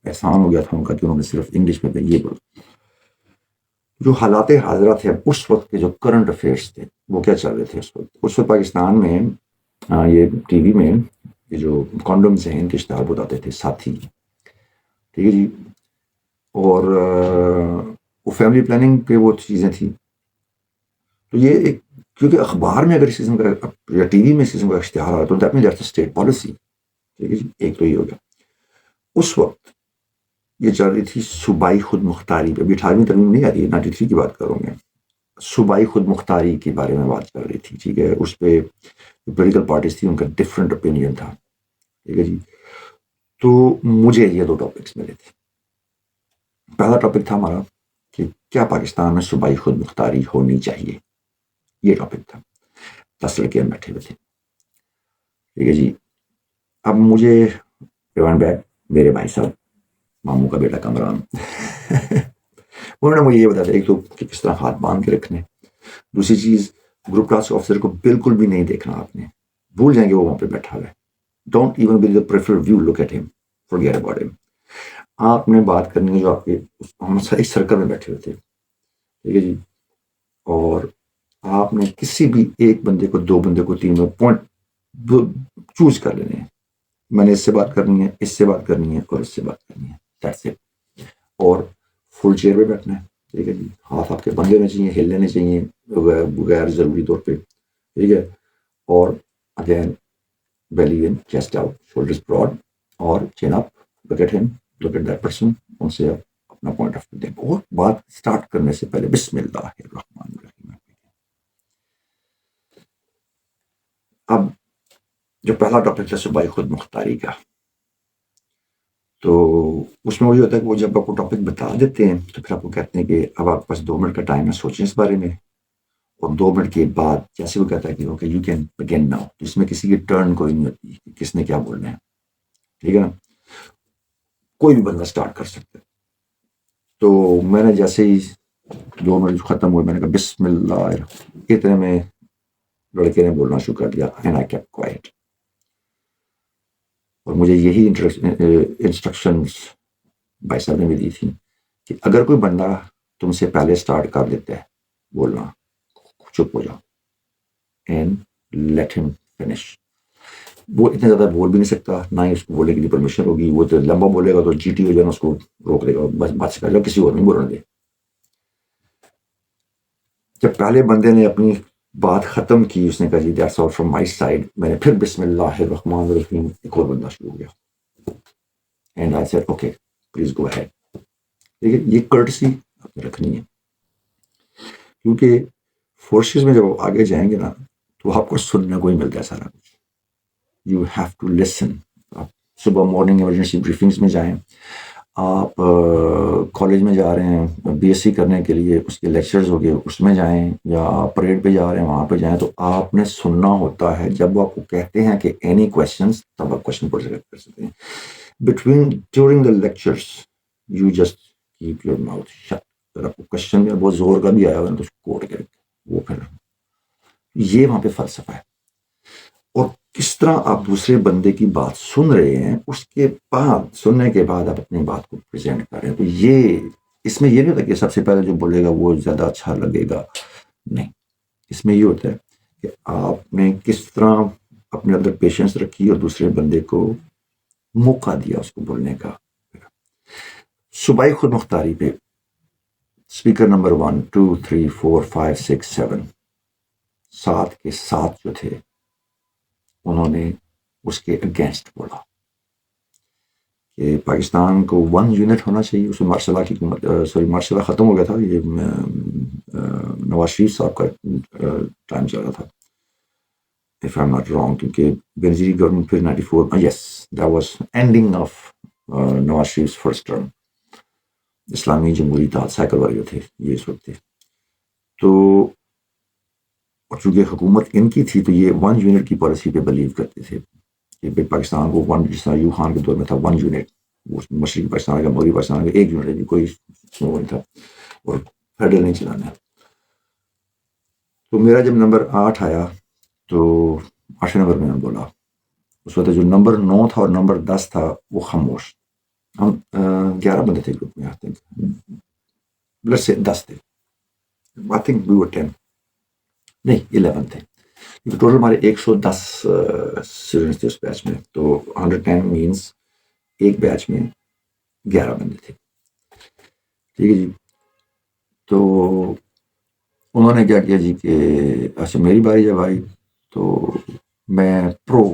احسان ہو گیا تھا ان کا کہ انہوں نے صرف انگلش میں یہ بولا۔ جو حالات حاضرہ تھے اس وقت کے جو کرنٹ افیئرس تھے وہ کیا چل رہے تھے اس وقت پاکستان میں یہ ٹی وی میں یہ جو کانڈومز ہیں ان کے اشتہار بتاتے تھے ساتھی، ٹھیک ہے جی، اور وہ فیملی پلاننگ پہ وہ چیزیں تھیں. تو یہ ایک کیونکہ اخبار میں اگر اس قسم کا یا ٹی وی میں اس قسم کا اشتہار آ رہا تو that means that's state policy. ٹھیک ہے جی، ایک تو یہ ہو گیا. اس وقت یہ چل رہی تھی صوبائی خود مختاری پہ. ابھی 18ویں ترمیم نہیں آ رہی ہے، 93 کی بات کروں میں. صوبائی خود مختاری کے بارے میں بات کر رہی تھی. ٹھیک ہے، اس پہ پولیٹیکل پارٹیز تھی ان کا ڈفرینٹ اوپینین تھا. ٹھیک ہے جی. تو مجھے یہ دو ٹاپکس ملے تھے. پہلا ٹاپک تھا ہمارا کہ کیا پاکستان میں صوبائی خود مختاری ہونی چاہیے، یہ ٹاپک تھا. 10 لڑکے بیٹھے ہوئے تھے. ٹھیک ہے جی. اب مجھے ریوانڈ بیک میرے بھائی صاحب ماموں کا بیٹا کامران انہوں نے مجھے یہ بتایا ایک تو کہ کس طرح ہاتھ باندھ کے رکھنے. دوسری چیز گروپ ٹاسک آفیسر کو بالکل بھی نہیں دیکھنا، آپ نے بھول جائیں گے وہ وہاں پہ بیٹھا ہوا ہے. Don't even be the preferred view, look at him, forget about him. آپ نے بات کرنی ہے جو آپ کے ہم ایک سرکل میں بیٹھے ہوئے تھے. ٹھیک ہے جی. اور آپ نے کسی بھی ایک بندے کو، دو بندے کو، تین پوائنٹ چوز کر لینے ہیں. میں نے اس سے بات کرنی ہے، اس سے بات کرنی ہے اور اس سے بات کرنی ہے. That's it. اور فل چیئر پہ بیٹھنا ہے. ٹھیک ہے جی. ہاتھ آپ کے بندے ہونے چاہیے، ہل لینے چاہیے غیر ضروری طور پہ. ٹھیک ہے. اور اگین بیلی ان، چیسٹ آؤٹ، شولڈرز براڈ اور چین اپ. لک ایٹ ہم، لک ایٹ دیٹ پرسن. ان سے اپنا پوائنٹ آف ویو دیں. اور بات اسٹارٹ کرنے سے پہلے بسم اللہ الرحمن الرحیم. اب جو پہلا ٹاپک تھا صوبائی خود مختاری کا، تو اس میں وہی ہوتا ہے کہ وہ جب آپ کو ٹاپک بتا دیتے ہیں تو پھر آپ کو کہتے ہیں کہ اب آپ کے پاس 2 منٹ کا ٹائم ہے، سوچیں اس بارے میں. اور 2 منٹ کے بعد جیسے وہ کہتا ہے کہ okay you can begin now, تو اس میں کسی کی ٹرن کوئی نہیں ہوتی کہ کس نے کیا بولنا ہے. ٹھیک ہے نا. کوئی بھی بندہ اسٹارٹ کر سکتا ہے. تو میں نے جیسے ہی 2 منٹ ختم ہوئے میں نے کہا بسم اللہ، اتنے میں لڑکے نے بولنا شروع کر دیا اینڈ آئی کیپٹ کوائٹ. اور مجھے یہی انسٹرکشنز بھائی صاحب نے بھی دی تھی کہ اگر کوئی بندہ تم سے پہلے اسٹارٹ کر دیتا ہے بولنا، چپ ہو جاؤ اینڈ لیٹ ہم فنش. وہ اتنا زیادہ بول بھی نہیں سکتا، نہ ہی اس کو بولنے کے لیے پرمیشن ہوگی. وہ تو لمبا بولے گا تو جی ٹی ہو جانا اس کو روک دے گا، بس بات سے پہلے کسی اور نہیں بولنے دے. جب پہلے بندے نے اپنی بات ختم کی، اس نے کہا جی that's all from my side, میں نے پھر بسم اللہ الرحمن الرحیم ایک اور بندہ شروع ہو گیا. And I said okay please go ahead. ٹھیک ہے. یہ کرٹسی آپ نے رکھنی ہے، کیونکہ فورسز میں جب آگے جائیں گے نا تو آپ کو سننے کو ہی ملتا ہے سارا کچھ. You have to listen. آپ صبح مارننگ ایمرجنسی بریفنگس میں جائیں، آپ کالج میں جا رہے ہیں بی ایس سی کرنے کے لیے، اس کے لیکچرز ہو گئے اس میں جائیں، یا آپ پریڈ پہ جا رہے ہیں وہاں پہ جائیں، تو آپ نے سننا ہوتا ہے. جب وہ آپ کو کہتے ہیں کہ اینی کویشچنس، تب آپ کویشچن پڑھ کر سکتے ہیں. During the lectures you just keep your mouth shut. اگر آپ کو کویشچن میں بہت زور کا بھی آیا ہوا تو اس کو کوٹ کر وہ پھر یہ وہاں پہ فلسفہ ہے. اور کس طرح آپ دوسرے بندے کی بات سن رہے ہیں، اس کے بعد سننے کے بعد آپ اپنی بات کو پریزنٹ کر رہے ہیں. تو یہ اس میں یہ نہیں ہوتا کہ سب سے پہلے جو بولے گا وہ زیادہ اچھا لگے گا، نہیں. اس میں یہ ہوتا ہے کہ آپ نے کس طرح اپنے اندر پیشنس رکھی اور دوسرے بندے کو موقع دیا اس کو بولنے کا. صوبائی خود مختاری پہ اسپیکر نمبر 1 2 3 4 5 6 7 7 کے 7 جو تھے انہوں نے اس کے اگینسٹ بولا کہ پاکستان کو 1 یونٹ ہونا چاہیے. اس میں مارشل لا کی مارشل لا ختم ہو گیا تھا، یہ نواز شریف صاحب کا ٹائم چل رہا تھا if I'm not wrong، کیونکہ بینظیر گورنمنٹ پھر 94 یس that was ending of Nawaz Sharif first term. اسلامی جمہوری اتحاد سائیکل والے جو تھے یہ اس وقت تھے. تو چونکہ حکومت ان کی تھی تو یہ 1 یونٹ کی پالیسی پہ بلیو کرتے تھے کہ پاکستان کو 1، جس طرح ایوب خان کے دور میں تھا 1 یونٹ، مشرقی پاکستان کا مغربی پاکستان کا 1 یونٹ، کوئی وہ نہیں تھا اور فیڈرل نہیں چلانا. تو میرا جب نمبر 8 آیا تو 8 نمبر میں نے بولا. اس وقت جو نمبر 9 تھا اور نمبر 10 تھا وہ خاموش. ہم 11 بندے تھے گروپ میں، آتے ہیں 10 تھے. آئی تھنک وی ور 10 نہیں 11 تھے، ٹوٹل ہمارے 110 اسٹوڈنٹس تھے اس بیچ میں، تو 110 مینس ایک بیچ میں 11 بندے تھے، ٹھیک ہے جی. تو انہوں نے کیا کیا جی کہ اچھا میری باری جب آئی تو میں پرو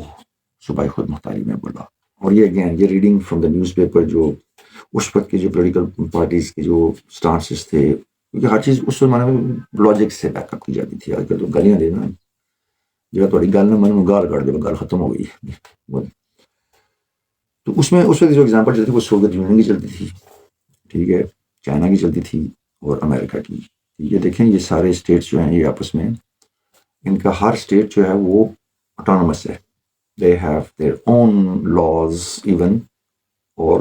صوبائی خود مختاری میں بولا. اور یہ اگین یہ reading from the news paper, جو اس وقت کی جو پولیٹیکل پارٹیز کے جو اسٹانسز تھے، کیونکہ ہر چیز اس زمانے میں لاجک سے بیک اپ کی جاتی تھی. آج کل تو گالیاں دینا، جب تھوڑی گل نہ من گال کر دے گل ختم ہو گئی. تو اس میں اس وقت جو ایگزامپل چلتی تھی وہ سوویت یونین کی چلتی تھی، ٹھیک ہے، چائنا کی چلتی تھی اور امریکہ کی. یہ دیکھیں یہ سارے اسٹیٹس جو ہیں یہ آپس میں ان کا ہر اسٹیٹ جو ہے وہ اٹانومس ہے. They have their own laws even, اور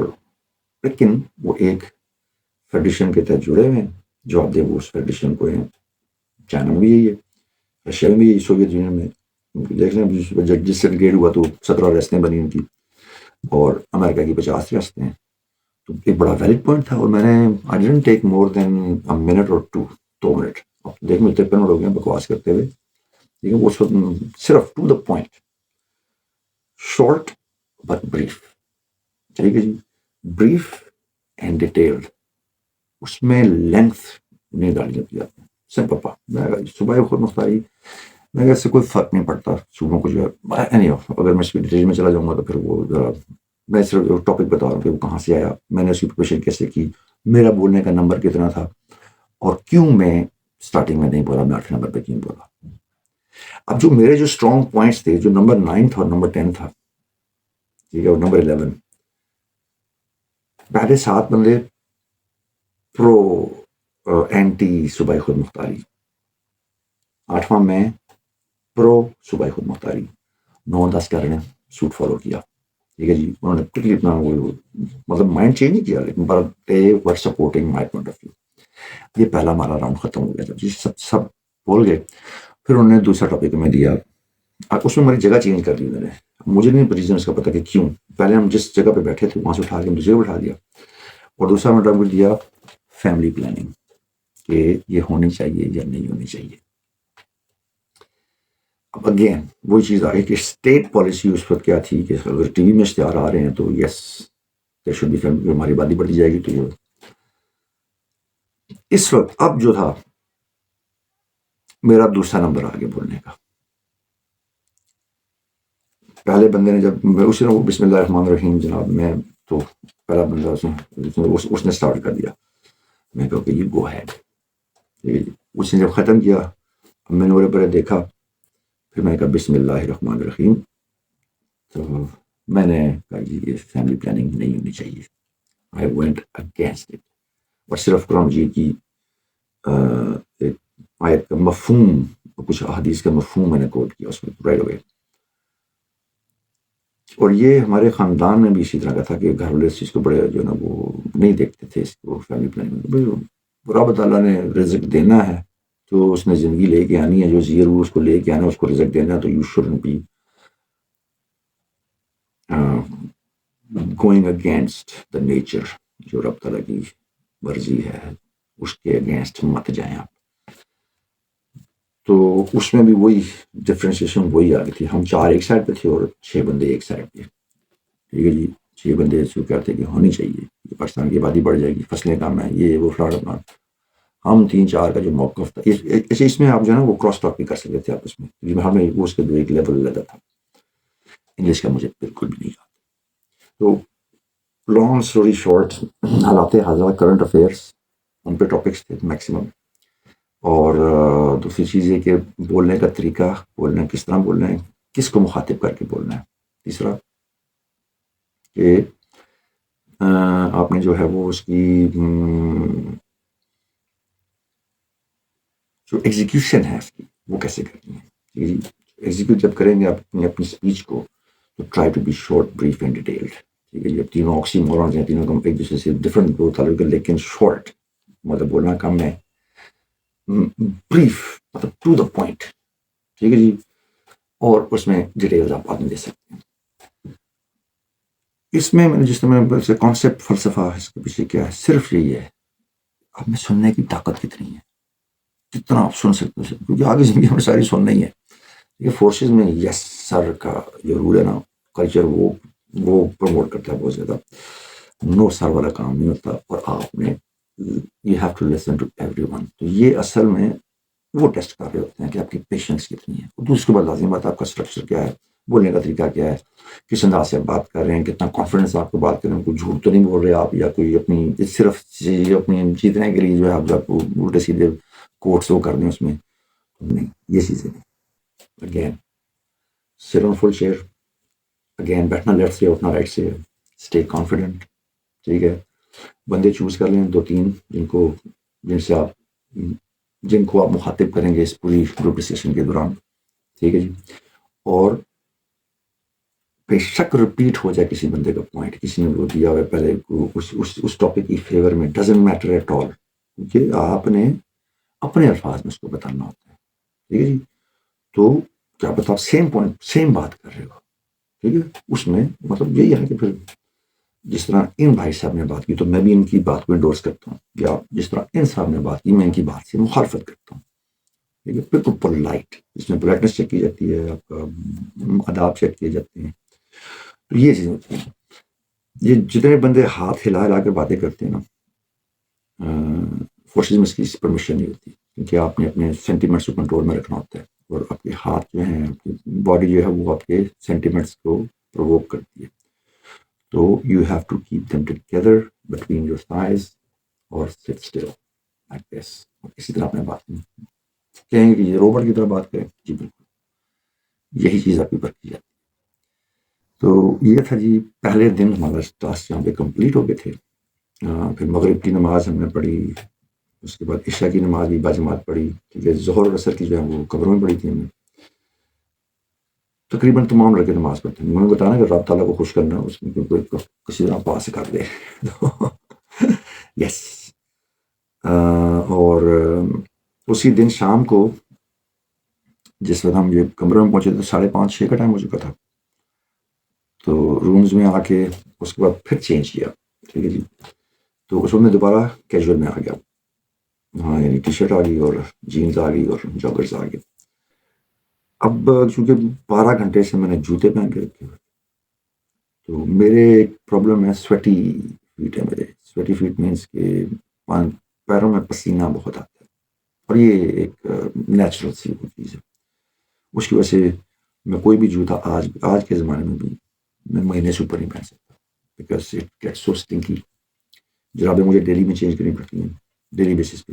لیکن وہ ایک فیڈریشن کے تحت جڑے ہوئے ہیں. جو آپ دیکھ وہ اس فیڈریشن کو ہیں. چائنا میں بھی یہی ہے، رشیا میں بھی یہی، سوویت یونین میں دیکھ لیں جس سے ڈگریڈ ہوا تو 17 ریاستیں بنی ان کی، اور امریکہ کی 50 ریاستیں ہیں. تو ایک بڑا ویلڈ پوائنٹ تھا، اور میں نے I didn't take more then a minute اور 2 منٹ. اب دیکھ میں 53 منٹ ہو گئے بکواس کرتے ہوئے، لیکن وہ صرف to the point, short but brief. ٹھیک ہے جی، بریف اینڈ ڈیٹیلڈ، اس میں لینتھ نہیں ڈالی جاتی ہے. سمپل میں صوبائی خود مختاری میں اس سے کوئی فرق نہیں پڑتا صوبوں کو جو ہے. اگر میں اس کی ڈیٹیل میں چلا جاؤں گا تو پھر وہ ذرا، میں صرف ٹاپک بتا رہا ہوں کہ وہ کہاں سے آیا، میں نے اس کی پریپریشن کیسے کی، میرا بولنے کا نمبر کتنا تھا، اور کیوں میں اسٹارٹنگ میں نہیں بولا، میں 8 نمبر پہ کیوں بولا. اب جو میرے جو اسٹرانگ پوائنٹس تھے، جو نمبر 9 تھا اور نمبر 10 تھا، ٹھیک ہے، اور نمبر 11، پہلے 7 بندے پرو اینٹی صوبائی خود مختاری، 8واں میں پرو صوبائی خود مختاری، 9-10 کیا رہے سوٹ فالو کیا. ٹھیک ہے جی، انہوں نے کلی اتنا مطلب مائنڈ چینج نہیں کیا، لیکن they were supporting my point of view. یہ پہلا ہمارا راؤنڈ ختم ہو گیا تھا جی، سب بول گئے. پھر انہوں نے دوسرا ٹاپک میں دیا، اس میں ہماری جگہ چینج کر دی انہوں نے. مجھے نہیں ریزن اس کا پتا کہ کیوں. پہلے ہم جس جگہ پہ بیٹھے تھے وہاں سے اٹھا کے ہم دوسری جگہ بٹھا دیا. اور دوسرا میں ٹاپک دیا فیملی پلاننگ، کہ یہ ہونی چاہیے یا نہیں ہونی چاہیے. اب اگین وہی چیز آ گئی کہ اسٹیٹ پالیسی اس وقت کیا تھی کہ اگر ٹی وی میں اشتہار آ رہے ہیں تو یس دیر شوڈ بی فیملی، ہماری آبادی بڑھتی جائے گی. تو یہ اس وقت اب جو تھا میرا دوسرا نمبر آگے بولنے کا. پہلے بندے نے جب اسی نے بسم اللہ الرحمن الرحیم جناب، میں تو پہلا بندہ اس نے اسٹارٹ کر دیا. میں کہا کہ یہ گو ہیڈ. اس نے جب ختم کیا، میں نے اوپر دیکھا، پھر میں نے کہا بسم اللہ الرحمن الرحیم. تو میں نے کہا جی یہ فیملی پلاننگ نہیں ہونی چاہیے. I went against it. اور صرف قرآن مجید کی ایک آیت کا مفہوم، کچھ احادیث کا مفہوم میں نے کوٹ کیا اس میں رائٹ اوے. اور یہ ہمارے خاندان میں بھی اسی طرح کا تھا کہ گھر والے اس چیز کو بڑے جو ہے نا وہ نہیں دیکھتے تھے اس کو فیملی پلاننگ. رب تعالیٰ نے رزق دینا ہے، جو اس نے زندگی لے کے آنی ہے، جو زیرو اس کو لے کے آنا ہے، اس کو رزق دینا ہے. تو you shouldn't be going against the nature. جو رب تعالیٰ کی مرضی ہے اس کے اگینسٹ مت جائیں آپ. تو اس میں بھی وہی ڈفرینسیشن وہی آ گئی تھی. ہم 4 ایک سائڈ پہ تھے اور 6 بندے ایک سائڈ پہ. ٹھیک ہے جی، 6 بندے اس کو کہتے کہ ہونی چاہیے، پاکستان کی آبادی بڑھ جائے گی، فصلیں کم ہیں، یہ وہ فلانا. ہم 3-4 کا جو موقف تھا اس میں آپ جو ہے نا وہ کراس ٹاک بھی کر سکتے تھے آپس میں. ہمیں وہ اس کے ایک لیول لگا تھا. انگلش کا مجھے بالکل بھی نہیں آتا. تو لانگ اسٹوری شارٹ، حالات حاضرہ کرنٹ افیئرس ان پہ ٹاپکس تھے میکسیمم. اور دوسری چیز یہ کہ بولنے کا طریقہ، بولنا کس طرح بولنا ہے، کس کو مخاطب کر کے بولنا ہے. تیسرا کہ آپ نے جو ہے وہ اس کی جو ایگزیکیوشن ہے اس کی وہ کیسے کرنی ہے. جی ایگزیکیوٹ جب کریں گے آپ اپنی اسپیچ کو تو try to be short brief and detailed. ٹھیک ہے جی، اب تینوں آکسی مورونز ہیں، تینوں کا ایک دوسرے سے ڈفرینٹ وہ تعلق ہے، لیکن شارٹ مطلب بولنا کم ہے، بریف مطلب ٹو دا پوائنٹ. ٹھیک ہے جی، اور اس میں ڈیٹیلز آپ آدمی دے سکتے ہیں. اس میں نے جس طرح کانسیپٹ فلسفہ اس کے پیچھے کیا ہے، صرف یہی ہے آپ میں سننے کی طاقت کتنی ہے. کتنا آپ سن سکتے ہیں کیونکہ آگے زندگی ہمیں ساری سننا ہی ہے. یہ فورسز میں یس سر کا جو رول ہے نا کلچر وہ پروموٹ کرتا ہے بہت زیادہ. نو سر والا کام نہیں ہوتا اور آپ نے you have to listen to everyone. تو یہ اصل میں وہ ٹیسٹ کر رہے ہوتے ہیں کہ آپ کی پیشنس کتنی ہے. تو اس کے بعد لازم بات آپ کا اسٹرکچر کیا ہے, بولنے کا طریقہ کیا ہے, کس انداز سے آپ بات کر رہے ہیں, کتنا کانفیڈنس آپ کو بات کر رہے ہیں, کوئی جھوٹ تو نہیں بول رہے آپ, یا کوئی اپنی صرف اپنی جیتنے کے لیے جو ہے آپ الٹے سیدھے کوٹس وہ کر دیں اس میں. نہیں, یہ چیزیں نہیں. اگین سٹ آن فل چیئر, اگین بیٹھنا لیفٹ سے, اٹھنا رائٹ سے, اسٹے کانفیڈنٹ. ٹھیک ہے, بندے چوز کر لیں 2-3 جن کو آپ مخاطب کریں گے اس پوری گروپ ڈسکشن کے دوران. ٹھیک ہے جی. اور بے شک رپیٹ ہو جائے کسی بندے کا پوائنٹ, کسی نے وہ دیا ہوا ہے پہلے اس ٹاپک کی فیور میں, ڈزنٹ میٹر ایٹ آل, کیونکہ آپ نے اپنے الفاظ میں اس کو بتانا ہوتا ہے. ٹھیک ہے جی. تو کیا پتا آپ سیم پوائنٹ سیم بات کر رہے ہو. ٹھیک ہے, اس میں مطلب یہی ہے کہ پھر جس طرح ان بھائی صاحب نے بات کی تو میں بھی ان کی بات کو انڈورس کرتا ہوں, یا جس طرح ان صاحب نے بات کی میں ان کی بات سے مخالفت کرتا ہوں. ٹھیک ہے, بالکل پولائٹ, اس میں پولائٹنس چیک کی جاتی ہے, آپ کا آداب چیک کیے جاتے ہیں. تو یہ چیزیں ہوتی ہیں. یہ جتنے بندے ہاتھ ہلا کے باتیں کرتے ہیں نا, فورسز میں اس کی پرمیشن نہیں ہوتی, کیونکہ آپ نے اپنے سینٹیمنٹس کو کنٹرول میں رکھنا ہوتا ہے, اور آپ کے ہاتھ جو ہیں, آپ کی باڈی جو ہے وہ آپ کے سینٹیمنٹس کو پرووک کرتی ہے. تو you have to keep them together between your thighs اور سٹ اسٹل لائک دس. اسی طرح آپ نے بات کہیں گے کہ یہ روبوٹ کی طرح بات کریں, جی بالکل یہی چیز آپ کی پر کی جاتی ہے. تو یہ تھا جی پہلے دن ہمارا ٹاسک یہاں پہ کمپلیٹ ہو گئے تھے. پھر مغرب کی نماز ہم نے پڑھی, اس کے بعد عشاء کی نماز بھی باجماعت پڑھی. ٹھیک ہے, ظہر اور عصر کی جو ہے وہ قبروں میں پڑھی تھی ہم نے. تقریباً تمام لڑکے نماز پڑھتے ہیں. میں نے بتایا کہ رب تعالیٰ کو خوش کرنا اس میں کسی طرح پاس کر دے. یس. اور اسی دن شام کو جس وقت ہم یہ کمرے میں پہنچے تو 5:30-6 کا ٹائم ہو چکا تھا. تو رومز میں آ کے اس کے بعد پھر چینج کیا. ٹھیک ہے جی. تو اس وقت میں دوبارہ کیجول میں آ گیا. ہاں, یعنی ٹی شرٹ آ گئی اور جینز آ گئی اور جاگرز آ گئے. اب چونکہ 12 گھنٹے سے میں نے جوتے پہن کے رکھے ہوئے, تو میرے ایک پرابلم ہے, سویٹی فیٹ ہے میرے. سویٹی فیٹ مینس کہ پیروں میں پسینہ بہت آتا ہے, اور یہ ایک نیچرل سی وہ چیز ہے. اس کی وجہ سے میں کوئی بھی جوتا آج کے زمانے میں بھی میں مہینے سے اوپر نہیں پہن سکتا, بیکاز اٹ گیٹس سو سٹنکی. جرابیں مجھے ڈیلی میں چینج کرنی پڑتی ہیں, ڈیلی بیسس پہ.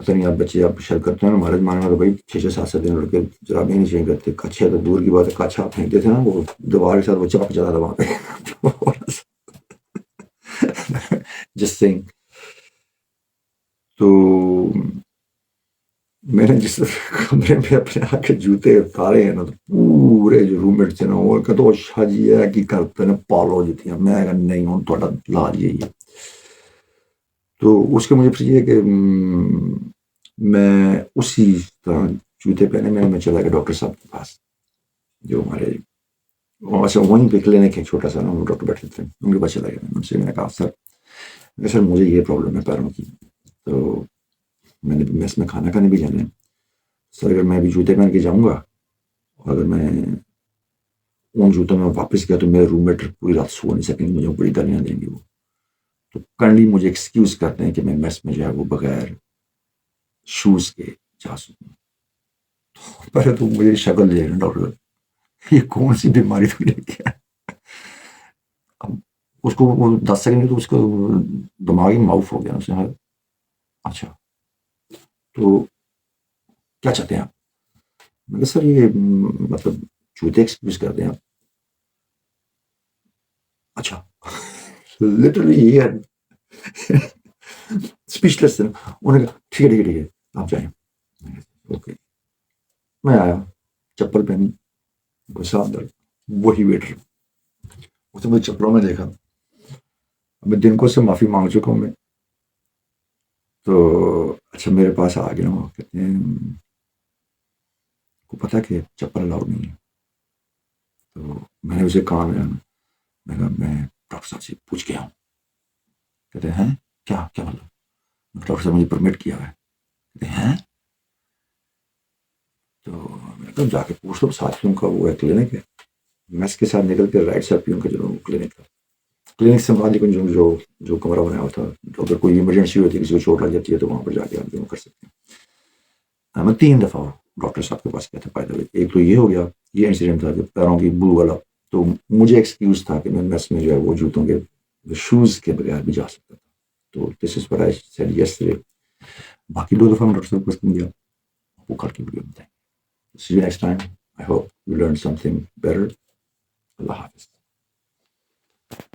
پتہ نہیں آپ بچے آپ شاید کرتے ہیں نا, ہمارے زمانے میں تو بھائی 6-7 دن لڑکے جرابیں نہیں چینج کرتے. کچھے تو دور کی بات ہے, کچھا پھینکتے تھے نا, وہ دیوار کے ساتھ وہ چپک جاتا تھا وہاں پہ. جس سے تو میں نے جس کمرے میں اپنے آ کے جوتے اتارے ہیں نا, تو پورے جو روم میٹ تھے نا وہ کہ تو شاہ جی ہے کہ کرتے ہیں پالو جی تھی. میں کہا نہیں ہوں تھوڑا لاج یہی ہے. تو اس کے مجھے پھر یہ کہ میں اسی طرح جوتے پہنے میں چلا گیا ڈاکٹر صاحب کے پاس, جو ہمارے وہیں پہ کلینک ہے چھوٹا سا نا, وہ ڈاکٹر بیٹھے تھے, ان کے پاس چلا گیا. ان سے میں نے کہا سر مجھے یہ پرابلم ہے پیروں کی, تو میں نے میس میں کھانا کھانے بھی جانا ہے سر. اگر میں ابھی جوتے پہن کے جاؤں گا, اور اگر میں ان جوتوں میں واپس گیا تو میرے روم میٹ پوری رات سو نہیں سکیں گے, مجھے بڑی گالیاں دیں گے وہ. تو کائنڈلی مجھے ایکسکیوز کرتے ہیں کہ میں میس میں جو ہے وہ بغیر شوز کے جا سکوں. پہلے تو مجھے شکل دے رہے ڈاکٹر, یہ کون سی بیماری تو لے کے آیا. اب اس کو وہ 10 سیکنڈ تو اس کو دماغی معاف ہو گیا. اس نے اچھا تو کیا چاہتے ہیں آپ؟ میں نے سر یہ مطلب جوتے ایکسکیوز کر دیں آپ. اچھا لٹرلی یہ اسپیچلیس. انہوں نے کہا ٹھیک ہے آپ جائیں. اوکے, میں آیا, چپل پہنی, گھسا اندر. وہی ویٹر, اس نے مجھے چپلوں میں دیکھا. میں دن کو سے معافی مانگ چکا ہوں میں. تو اچھا میرے پاس آ گیا, وہ کہتے ہیں کو پتا کہ چپل الاؤڈ نہیں ہے. تو میں نے اسے کہا, میں ڈاکٹر صاحب سے پوچھ کے آؤں. کہتے ہیں کیا مطلب؟ ڈاکٹر صاحب مجھے پرمٹ کیا ہے. کہتے ہیں تو میں تو جا کے پوچھ لو ساتھیوں کا، وہ ہے کلینک ہے، میس کے ساتھ نکل کے رائٹ سائڈ پہ ان کا جو کلینک تھا، کلینک سے متعلق جو کمرہ بنایا ہوا تھا، تو اگر کوئی ایمرجنسی ہوتی ہے، کسی کو چوٹ لگ جاتی ہے، تو وہاں پر جا کے آپ جو کر سکتے ہیں. میں 3 دفعہ ڈاکٹر صاحب کے پاس گیا تھا پیدا ہوئے. ایک تو یہ ہو گیا، یہ انسیڈنٹ تھا جب پیروں کی بو والا، تو مجھے ایکسکیوز تھا کہ میں میس میں جو ہے وہ جوتوں کے شوز کے بغیر بھی جا سکتا تھا. تو this is what I said yesterday. باقی 2 دفعہ میں ڈاکٹر صاحب کے پاس گیا، وہ کر کے ویڈیو بتائیں. See you next time. I hope you learned something better. Allah Hafiz.